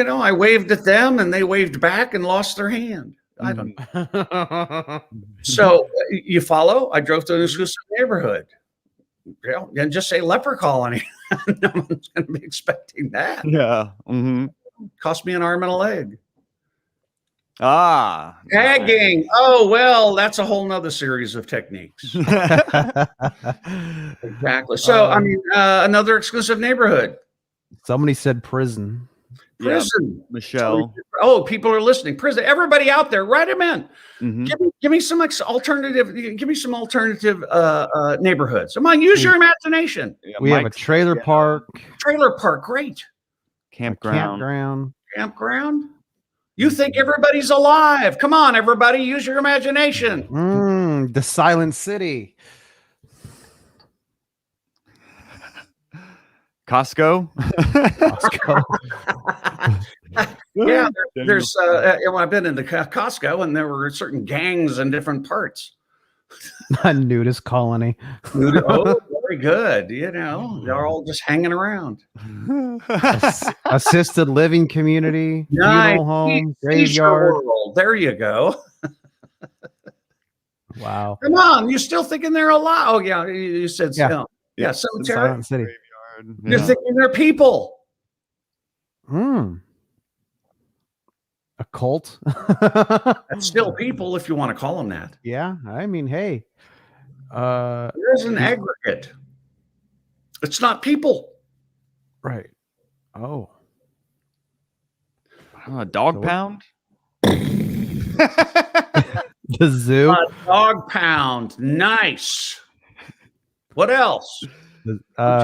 know, I waved at them and they waved back and lost their hand. I don't know. So you follow? I drove to an exclusive neighborhood. And just say leper colony. No one's going to be expecting that. Yeah. Mm-hmm. Cost me an arm and a leg. Tagging. Oh, well, that's a whole nother series of techniques. Exactly. So, another exclusive neighborhood. Somebody said prison. Prison. Yeah, Michelle. Oh, people are listening. Prison. Everybody out there, write them in. Mm-hmm. Give me some alternative. Give me some alternative neighborhoods. Come on, use your imagination. Yeah, We have a trailer park. Trailer park, great. Campground. Campground. You think everybody's alive? Come on, everybody, use your imagination. The Silent City. Costco. Yeah, there's I've been into Costco and there were certain gangs in different parts. A nudist colony. Oh, very good. You know, they're all just hanging around. Assisted living community, funeral home, graveyard. World. There you go. Wow. Come on, you're still thinking they're alive. Oh, yeah, you said so. Yeah, cemetery. Silent City. You're thinking they're people. A cult. That's still people if you want to call them that. Yeah, I mean, hey. There's an aggregate. It's not people. Right. Oh. A dog pound. The zoo. A dog pound. Nice. What else?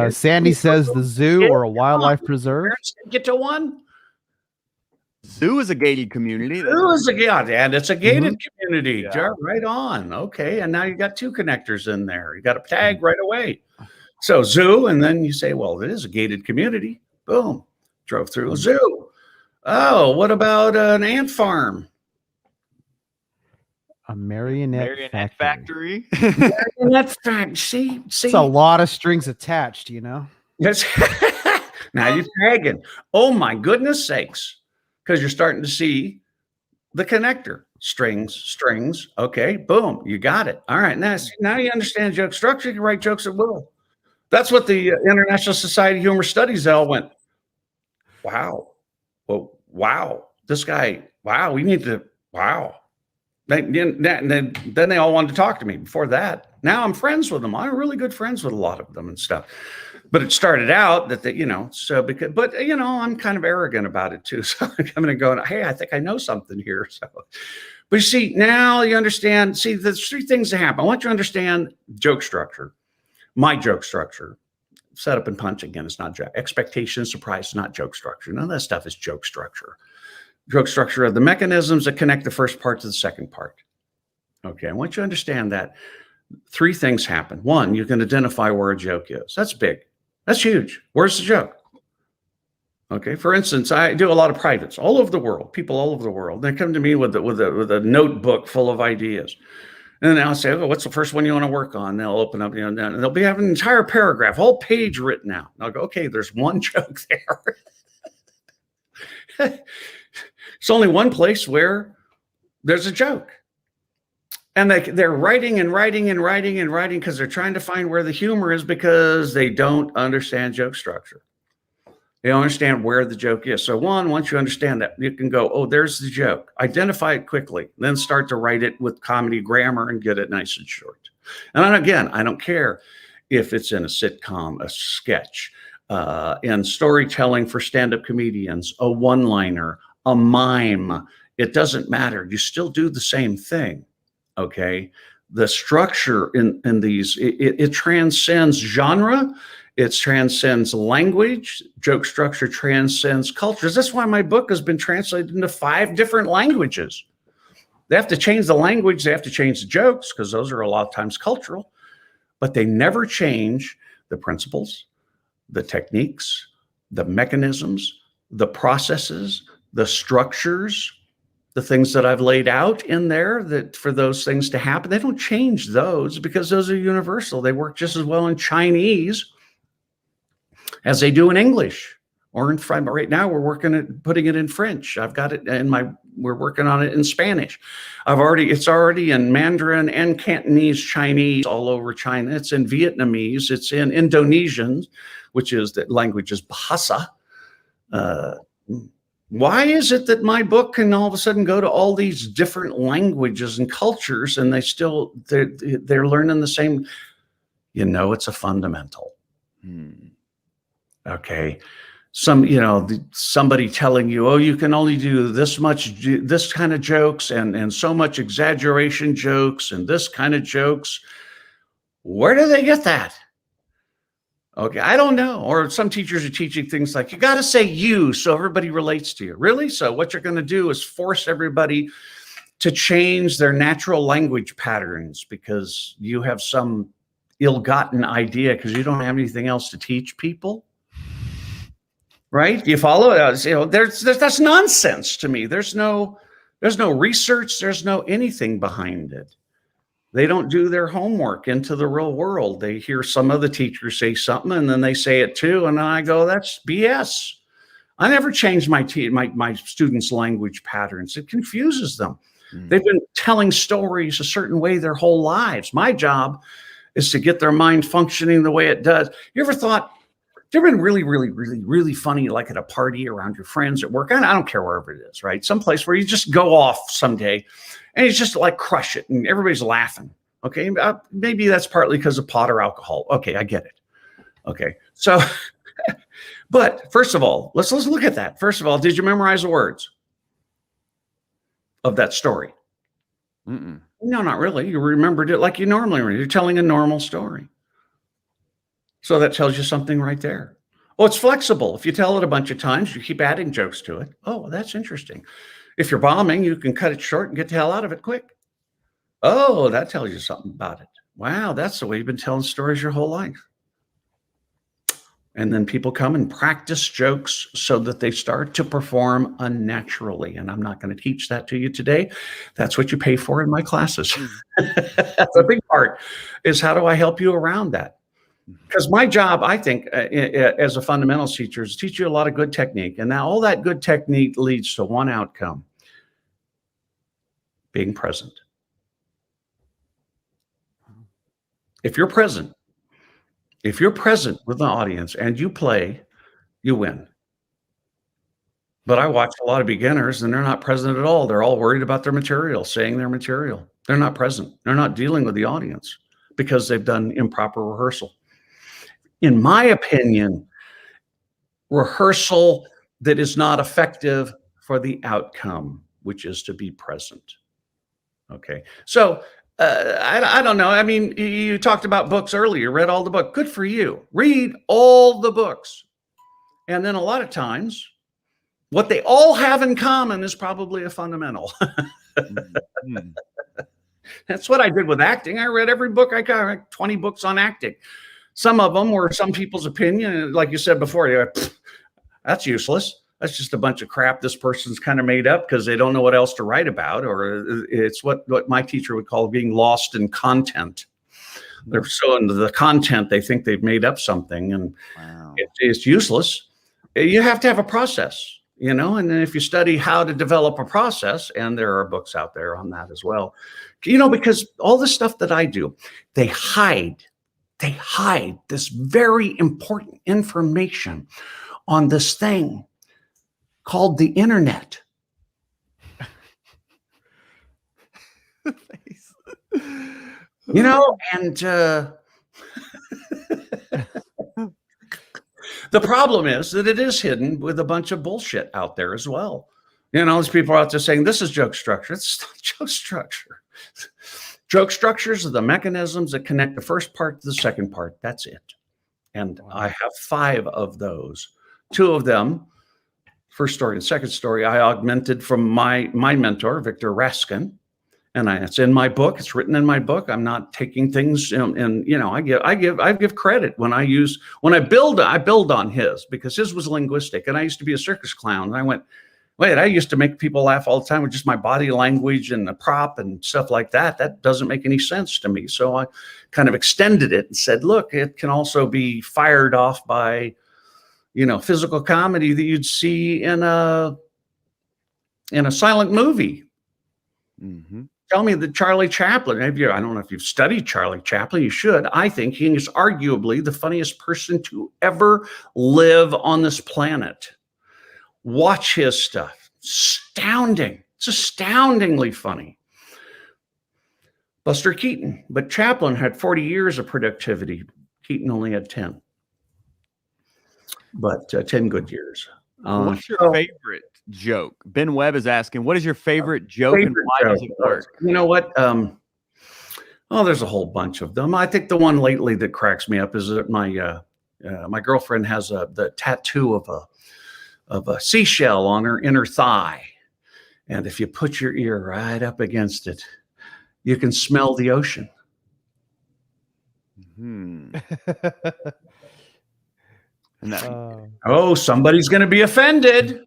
Sandy says the zoo or a wildlife preserve. Get to one. Zoo is a gated community. Zoo is and it's a gated community. Yeah. Right on. Okay, and now you got two connectors in there. You got a tag right away. So zoo, and then you say, well, it is a gated community. Boom. Drove through a zoo. Oh, what about an ant farm? A marionette factory. Marionette factory. See, it's a lot of strings attached, you know. Yes. Now you're tagging. Oh my goodness sakes. Because you're starting to see the connector. Strings. Okay, boom, you got it. All right, now you understand joke structure. You can write jokes at will. That's what the International Society of Humor Studies all went, wow. Well, wow. This guy, wow, we need to, wow. Then they all wanted to talk to me. Before that, now I'm friends with them. I'm really good friends with a lot of them and stuff. But it started out that I'm kind of arrogant about it too. So I'm coming and going, hey, I think I know something here. So, but you see, now you understand. See, there's three things that happen. I want you to understand joke structure. My joke structure, setup and punch again. It's not joke. Expectation, surprise, not joke structure. None of that stuff is joke structure. Joke structure are the mechanisms that connect the first part to the second part. Okay, I want you to understand that three things happen. One, you can identify where a joke is. That's big. That's huge. Where's the joke? Okay. For instance, I do a lot of privates all over the world, people all over the world. They come to me with a notebook full of ideas. And then I'll say, oh, what's the first one you want to work on? They'll open up, and they'll be having an entire paragraph, whole page written out. And I'll go, okay, there's one joke there. It's only one place where there's a joke. And they're writing and writing and writing and writing because they're trying to find where the humor is, because they don't understand joke structure. They don't understand where the joke is. So once you understand that, you can go, oh, there's the joke. Identify it quickly, then start to write it with comedy grammar and get it nice and short. And then again, I don't care if it's in a sitcom, a sketch, in storytelling for stand-up comedians, a one-liner, a mime. It doesn't matter. You still do the same thing. Okay. The structure in these, it transcends genre. It transcends language. Joke structure transcends cultures. That's why my book has been translated into 5 different languages. They have to change the language. They have to change the jokes, because those are a lot of times cultural, but they never change the principles, the techniques, the mechanisms, the processes, the structures, the things that I've laid out in there, that for those things to happen. They don't change those, because those are universal. They work just as well in Chinese as they do in English, or in French. Right now we're working at putting it in French. I've got it in we're working on it in Spanish. It's already in Mandarin and Cantonese, Chinese, all over China. It's in Vietnamese. It's in Indonesian, which is the language is Bahasa. Why is it that my book can all of a sudden go to all these different languages and cultures, and they're learning the same? It's a fundamental. Okay. Somebody telling you, oh, you can only do this kind of jokes and so much exaggeration jokes and this kind of jokes. Where do they get that? Okay, I don't know. Or some teachers are teaching things like, you got to say you so everybody relates to you. Really? So what you're going to do is force everybody to change their natural language patterns because you have some ill-gotten idea because you don't have anything else to teach people? Right? You follow it? That's nonsense to me. There's no research. There's no anything behind it. They don't do their homework into the real world. They hear some other teacher say something, and then they say it too. And I go, that's BS. I never change my students' language patterns. It confuses them. They've been telling stories a certain way their whole lives. My job is to get their mind functioning the way it does. You ever been really, really, really, really funny, like at a party around your friends at work? I don't care wherever it is, right? Someplace where you just go off someday and you just like crush it and everybody's laughing. Okay. Maybe that's partly because of pot or alcohol. Okay. I get it. Okay. So, but first of all, let's look at that. First of all, did you memorize the words of that story? Mm-mm. No, not really. You remembered it like you normally remember. You're telling a normal story. So that tells you something right there. Oh, it's flexible. If you tell it a bunch of times, you keep adding jokes to it. Oh, that's interesting. If you're bombing, you can cut it short and get the hell out of it quick. Oh, that tells you something about it. Wow, that's the way you've been telling stories your whole life. And then people come and practice jokes so that they start to perform unnaturally. And I'm not going to teach that to you today. That's what you pay for in my classes. That's a big part, is how do I help you around that? Because my job, I think, as a fundamentals teacher, is to teach you a lot of good technique. And now all that good technique leads to one outcome: being present. If you're present with the audience and you play, you win. But I watch a lot of beginners and they're not present at all. They're all worried about their material, saying their material. They're not present. They're not dealing with the audience because they've done improper rehearsal. In my opinion, rehearsal that is not effective for the outcome, which is to be present. Okay. So I don't know. I mean, you talked about books earlier, read all the books. Good for you. Read all the books. And then a lot of times, what they all have in common is probably a fundamental. That's what I did with acting. I read every book I got, 20 books on acting. Some of them were some people's opinion. Like you said before, you're like, that's useless. That's just a bunch of crap this person's kind of made up because they don't know what else to write about. Or it's what my teacher would call being lost in content. They're so into the content, they think they've made up something, and it's useless. You have to have a process. And then if you study how to develop a process, and there are books out there on that as well, because all the stuff that I do, they hide this very important information on this thing called the internet. And the problem is that it is hidden with a bunch of bullshit out there as well. These people are out there saying this is joke structure. It's not joke structure. Joke structures are the mechanisms that connect the first part to the second part. That's it. And I have 5 of those. 2 of them, first story and second story, I augmented from my mentor, Victor Raskin. And it's in my book. It's written in my book. I'm not taking things, I give credit when I build on his, because his was linguistic. And I used to be a circus clown. And I went, wait, I used to make people laugh all the time with just my body language and the prop and stuff like that. That doesn't make any sense to me. So I kind of extended it and said, look, it can also be fired off by, physical comedy that you'd see in a silent movie. Mm-hmm. Tell me that Charlie Chaplin, I don't know if you've studied Charlie Chaplin, you should. I think he is arguably the funniest person to ever live on this planet. Watch his stuff. Astounding. It's astoundingly funny. Buster Keaton, but Chaplin had 40 years of productivity. Keaton only had 10. But 10 good years. What's your favorite joke? Ben Webb is asking, what is your favorite joke and why does it work? You know what? There's a whole bunch of them. I think the one lately that cracks me up is that my girlfriend has the tattoo of a seashell on her inner thigh. And if you put your ear right up against it, you can smell the ocean. Somebody's going to be offended.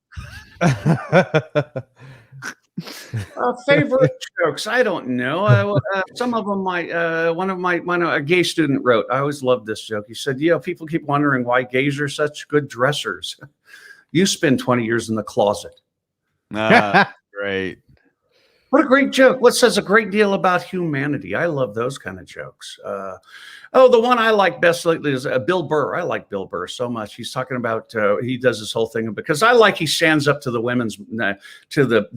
Favorite jokes? I don't know. Some of them a gay student wrote. I always loved this joke. He said, people keep wondering why gays are such good dressers. You spend 20 years in the closet. Great. What a great joke. What says a great deal about humanity. I love those kind of jokes. The one I like best lately is Bill Burr. I like Bill Burr so much. He's talking about, he does this whole thing because he stands up to the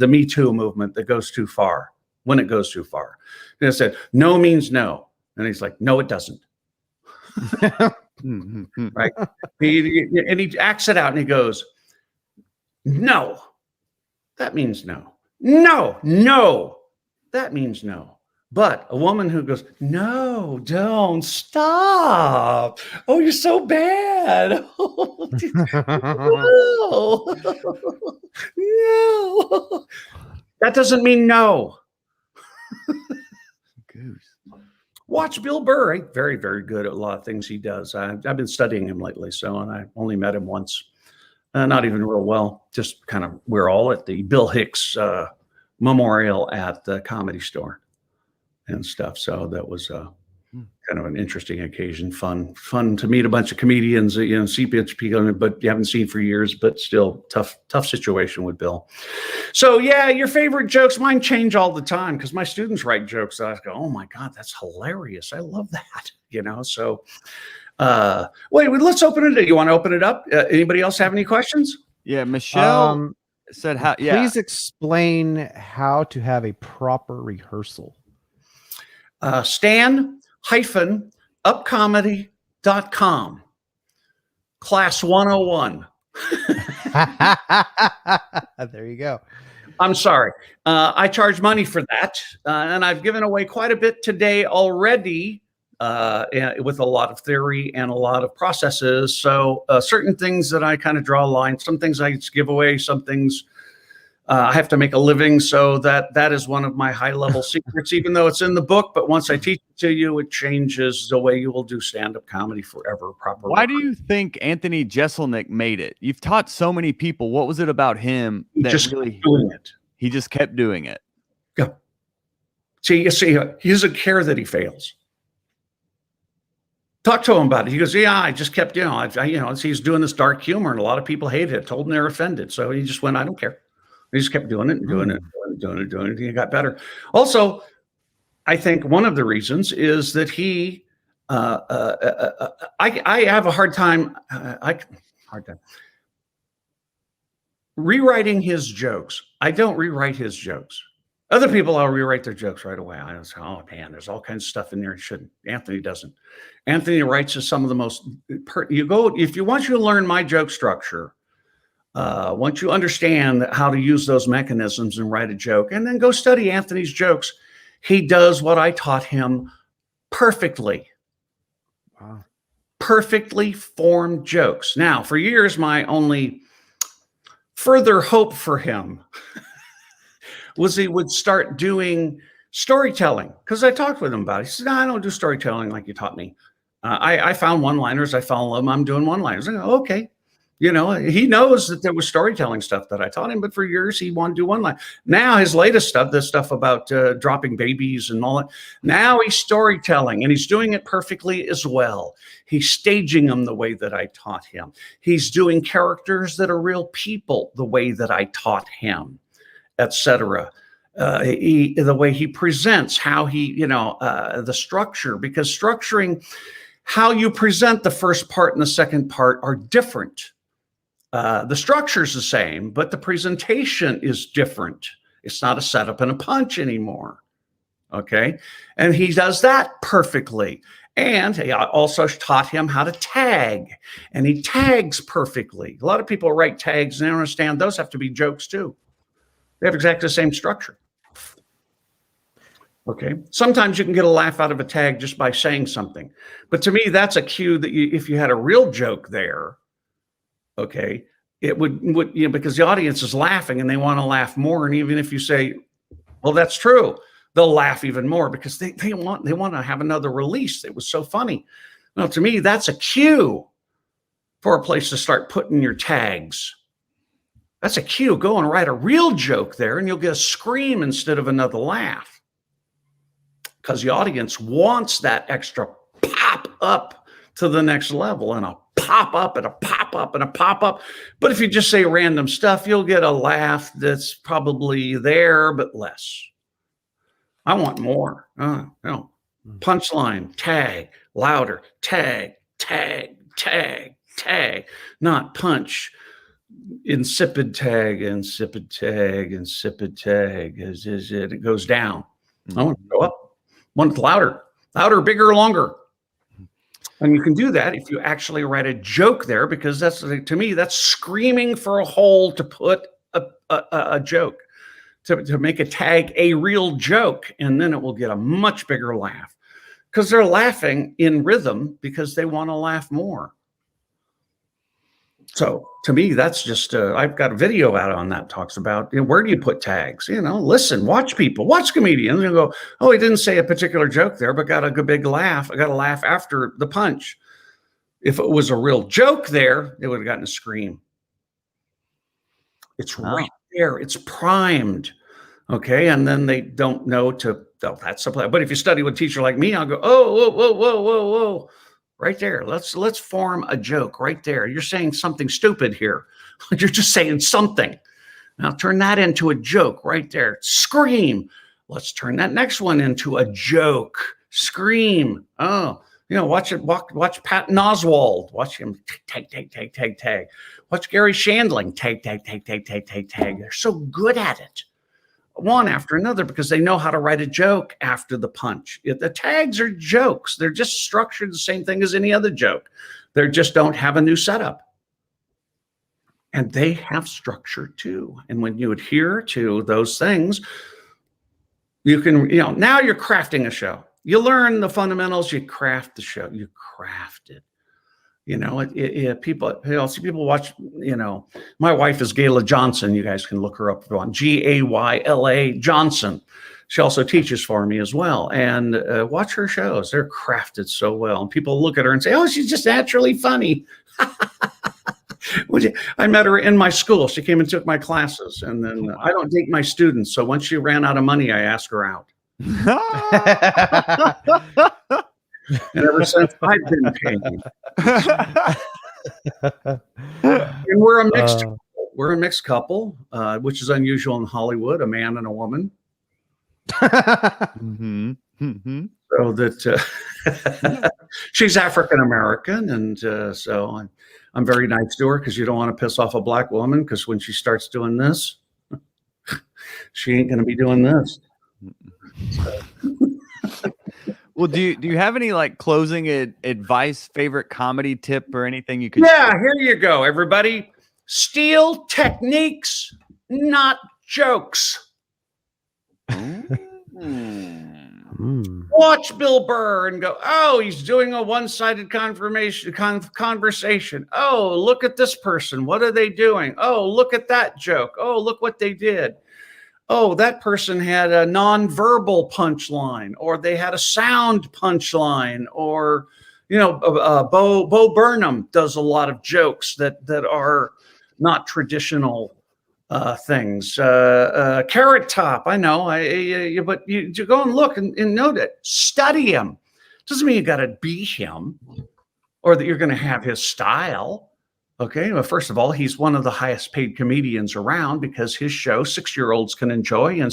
Me Too movement that goes too far, when it goes too far. And it said, no means no. And he's like, no, it doesn't. Right. And he acts it out and he goes, no, that means no. No, that means no. But a woman who goes, no, don't stop. Oh, you're so bad. No. No. That doesn't mean no. Goose. Watch Bill Burr. He's very, very good at a lot of things he does. I've been studying him lately, and I only met him once. Not even real well. Just kind of, we're all at the Bill Hicks memorial at the Comedy Store and stuff. So that was kind of an interesting occasion. Fun to meet a bunch of comedians, see people, but you haven't seen for years, but still tough situation with Bill. So yeah, your favorite jokes, mine change all the time because my students write jokes. I go, oh my God, that's hilarious. I love that, so wait, let's open it. You want to open it up? Anybody else have any questions? Yeah, Michelle said how. Yeah, please explain how to have a proper rehearsal. Stan-upcomedy.com. Class 101. There you go. I'm sorry. I charge money for that, and I've given away quite a bit today already. With a lot of theory and a lot of processes. So certain things that I kind of draw a line, some things I give away, some things I have to make a living. So that is one of my high level secrets, even though it's in the book. But once I teach it to you, it changes the way you will do stand-up comedy forever. Why do you think Anthony Jeselnik made it? You've taught so many people. What was it about him that doing it? He just kept doing it. Yeah. See, he doesn't care that he fails. Talk to him about it. He goes, yeah, I just kept, he's doing this dark humor, and a lot of people hated it. Told him they're offended, so he just went, I don't care. He just kept doing it and doing it, doing it. And he got better. Also, I think one of the reasons is that he, I have a hard time rewriting his jokes. I don't rewrite his jokes. Other people, I'll rewrite their jokes right away. I was, oh man, there's all kinds of stuff in there. He shouldn't. Anthony doesn't. Anthony writes some of the most. If you want you to learn my joke structure, once you understand how to use those mechanisms and write a joke, and then go study Anthony's jokes, he does what I taught him perfectly. Wow. Perfectly formed jokes. Now, for years, my only further hope for him was he would start doing storytelling, because I talked with him about it. He said, no, I don't do storytelling like you taught me. I found one-liners. I follow them. I'm doing one-liners. I go, okay. He knows that there was storytelling stuff that I taught him, but for years he wanted to do one-line. Now his latest stuff, this stuff about dropping babies and all that, now he's storytelling, and he's doing it perfectly as well. He's staging them the way that I taught him. He's doing characters that are real people the way that I taught him, etc. The way he presents, how he, the structure, because structuring how you present the first part and the second part are different. The structure is the same, but the presentation is different. It's not a setup and a punch anymore. Okay. And he does that perfectly. And I also taught him how to tag, and he tags perfectly. A lot of people write tags and they don't understand those have to be jokes too. They have exactly the same structure. Okay. Sometimes you can get a laugh out of a tag just by saying something. But to me, that's a cue that if you had a real joke there, okay, it would because the audience is laughing and they want to laugh more. And even if you say, well, that's true, they'll laugh even more because they want to have another release. It was so funny. Well, to me, that's a cue for a place to start putting your tags. That's a cue. Go and write a real joke there, and you'll get a scream instead of another laugh, because the audience wants that extra pop up to the next level, and a pop up and a pop up and a pop up. But if you just say random stuff, you'll get a laugh that's probably there, but less. I want more. Punchline, tag, louder, tag, tag, tag, tag, not punch. Insipid tag, insipid tag, insipid tag. It goes down. I want to go up. Want it louder, bigger, longer. And you can do that if you actually write a joke there, because that's, to me, that's screaming for a hole to put a joke, to make a tag a real joke, and then it will get a much bigger laugh, because they're laughing in rhythm because they want to laugh more. So to me, that's just, I've got a video out on that, talks about, where do you put tags? Listen, watch people, watch comedians, and go, oh, he didn't say a particular joke there, but got a good big laugh. I got a laugh after the punch. If it was a real joke there, it would have gotten a scream. It's right there. It's primed. Okay. And then they don't know that's the play. But if you study with a teacher like me, I'll go, oh, whoa, whoa, whoa, whoa, whoa. Right there. Let's form a joke right there. You're saying something stupid here. You're just saying something. Now turn that into a joke right there. Scream. Let's turn that next one into a joke. Scream. Oh, watch Patton Oswalt. Watch him tag, tag, tag, tag, tag. Watch Gary Shandling tag, tag, tag, tag, tag, tag, tag. They're so good at it. One after another, because they know how to write a joke after the punch. The tags are jokes. They're just structured the same thing as any other joke. They just don't have a new setup. And they have structure too. And when you adhere to those things, you can, now you're crafting a show. You learn the fundamentals, you craft the show, you craft it. People watch, my wife is Gayla Johnson. You guys can look her up on Gayla Johnson. She also teaches for me as well. And watch her shows. They're crafted so well. And people look at her and say, oh, she's just naturally funny. I met her in my school. She came and took my classes. And then I don't date my students. So once she ran out of money, I asked her out. And ever since, I've been paying. And we're a mixed couple, which is unusual in Hollywood, a man and a woman. Mhm. Mhm. So that she's African American, and so I'm very nice to her because you don't want to piss off a black woman, because when she starts doing this, she ain't going to be doing this. Well, do you have any like closing advice, favorite comedy tip, or anything you could? Yeah, here you go, everybody. Steal techniques, not jokes. Watch Bill Burr and go, oh, he's doing a one-sided conversation. Oh, look at this person. What are they doing? Oh, look at that joke. Oh, look what they did. Oh, that person had a non-verbal punchline, or they had a sound punchline, or, Bo Burnham does a lot of jokes that are not traditional things. Carrot Top, I know, but you go and look and note it. Study him. Doesn't mean you got to be him or that you're going to have his style. Okay, well, first of all, he's one of the highest paid comedians around, because his show 6-year-olds can enjoy and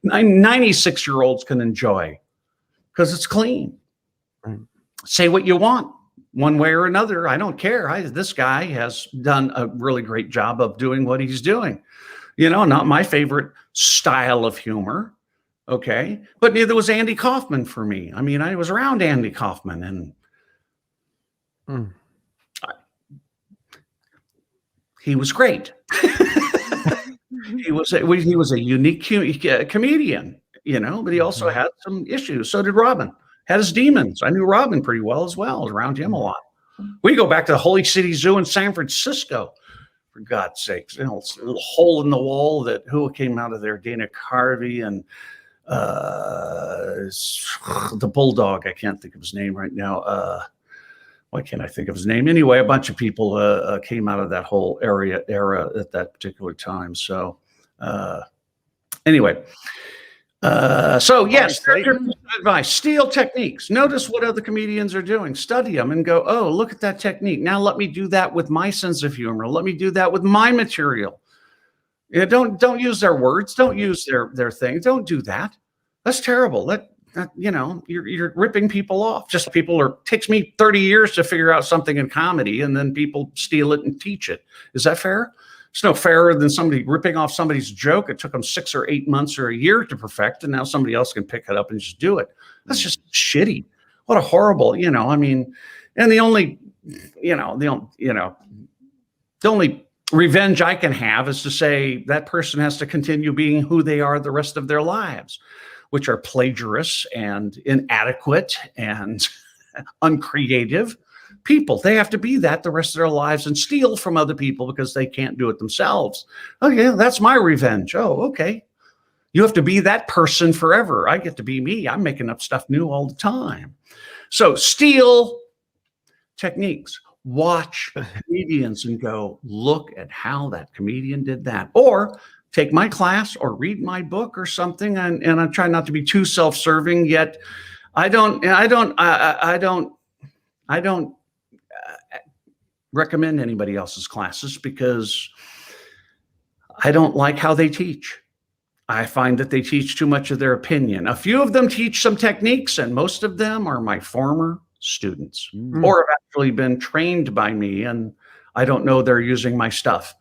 96-year-olds can enjoy because it's clean. Right. Say what you want, one way or another. I don't care. This guy has done a really great job of doing what he's doing. Not my favorite style of humor. Okay, but neither was Andy Kaufman for me. I mean, I was around Andy Kaufman, and he was great. He was a unique comedian, but he also had some issues. So did Robin. Had his demons. I knew Robin pretty well as well. I was around him a lot. We go back to the Holy City Zoo in San Francisco, for God's sakes. A little hole in the wall who came out of there? Dana Carvey and the Bulldog. I can't think of his name right now. Why can't I think of his name? Anyway, a bunch of people came out of that whole era at that particular time. So anyway, yes, advice: steal techniques. Notice what other comedians are doing. Study them and go, oh, look at that technique. Now let me do that with my sense of humor. Let me do that with my material. Don't use their words. Don't use their thing. Don't do that. That's terrible. You're ripping people off. Just takes me 30 years to figure out something in comedy, and then people steal it and teach it. Is that fair? It's no fairer than somebody ripping off somebody's joke. It took them 6 or 8 months or a year to perfect, and now somebody else can pick it up and just do it. That's just shitty. What a horrible, and the only revenge I can have is to say that person has to continue being who they are the rest of their lives, which are plagiarists and inadequate and uncreative people. They have to be that the rest of their lives and steal from other people because they can't do it themselves. Oh, yeah, that's my revenge. Oh, okay. You have to be that person forever. I get to be me. I'm making up stuff new all the time. So steal techniques. Watch comedians and go, look at how that comedian did that. Or take my class or read my book or something. And I try not to be too self-serving, yet I don't recommend anybody else's classes because I don't like how they teach. I find that they teach too much of their opinion. A few of them teach some techniques, and most of them are my former students or have actually been trained by me, and I don't know they're using my stuff.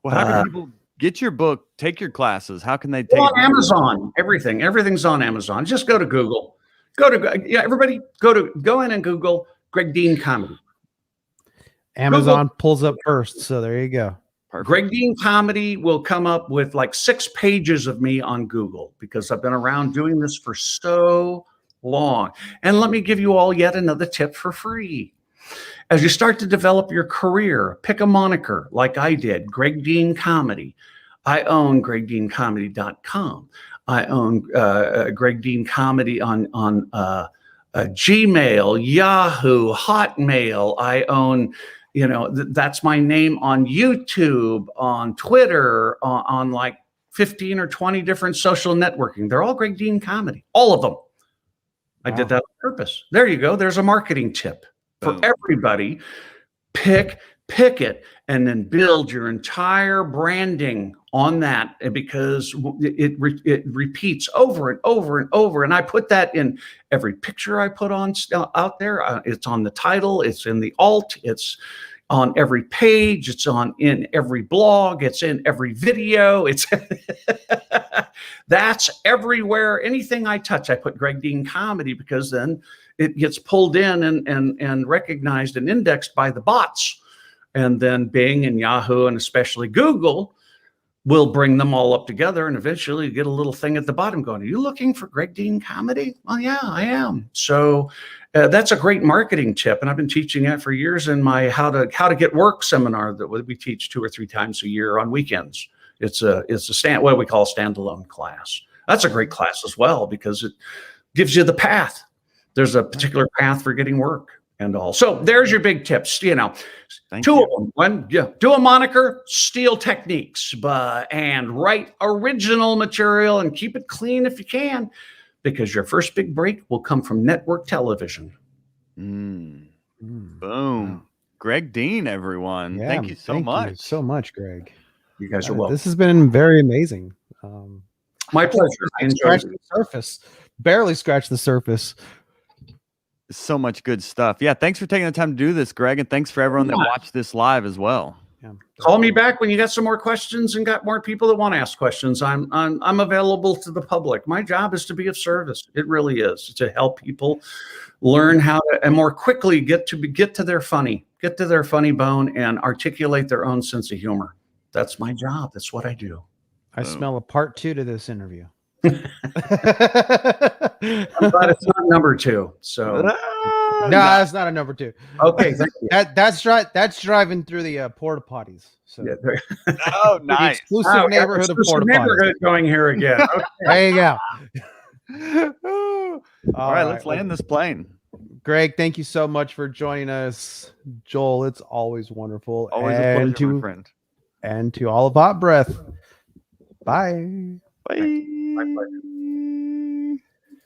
Well, how can people get your book, take your classes? How can they take on Amazon? Everything's on Amazon. Just go to Google. Everybody go in and Google Greg Dean Comedy. Amazon pulls up first, so there you go. Perfect. Greg Dean Comedy will come up with like 6 pages of me on Google because I've been around doing this for so long. And let me give you all yet another tip for free. As you start to develop your career, pick a moniker like I did, Greg Dean Comedy. I own GregDeanComedy.com. I own Greg Dean Comedy on Gmail, Yahoo, Hotmail. I own, that's my name on YouTube, on Twitter, on like 15 or 20 different social networking. They're all Greg Dean Comedy, all of them. I did that on purpose. There you go. There's a marketing tip for Boom. everybody. Pick it, and then build your entire branding on that, because it repeats over and over and over. And I put that in every picture I put on out there. It's on the title. It's in the alt. It's on every page. It's in every blog. It's in every video. It's that's everywhere. Anything I touch, I put Greg Dean Comedy, because then it gets pulled in and recognized and indexed by the bots. And then Bing and Yahoo, and especially Google, will bring them all up together. And eventually you get a little thing at the bottom going, are you looking for Greg Dean Comedy? Well, yeah, I am. So that's a great marketing tip. And I've been teaching that for years in my how to get work seminar that we teach 2 or 3 times a year on weekends. It's what we call a standalone class. That's a great class as well, because it gives you the path. There's a particular path for getting work and all. So there's your big tips. Two of them. One, do a moniker, steal techniques, and write original material, and keep it clean if you can, because your first big break will come from network television. Boom. Wow. Greg Dean, everyone. Yeah, Thank you so much. You so much, Greg. You guys are welcome. This has been very amazing. My pleasure. I enjoyed Scratched it. the surface. Barely scratched the surface. So much good stuff. Yeah, thanks for taking the time to do this, Greg, and thanks for everyone that watched this live as well. Yeah. Call me back when you got some more questions and got more people that want to ask questions. I'm available to the public. My job is to be of service. It really is, to help people learn how to, and more quickly get to their funny bone, and articulate their own sense of humor. That's my job. That's what I do. I smell a part 2 to this interview. I'm glad it's not number 2. So No, it's not a number 2. okay, thank you. That's driving through the porta potties. So Yeah, Oh, the nice. exclusive Wow, neighborhood of exclusive porta potties. neighborhood going here again. Okay. There you go. All right, let's land this plane. Greg, thank you so much for joining us. Joel, it's always wonderful. Always a and pleasure, my friend. And to all of Hot Breath. Bye. Bye. My pleasure.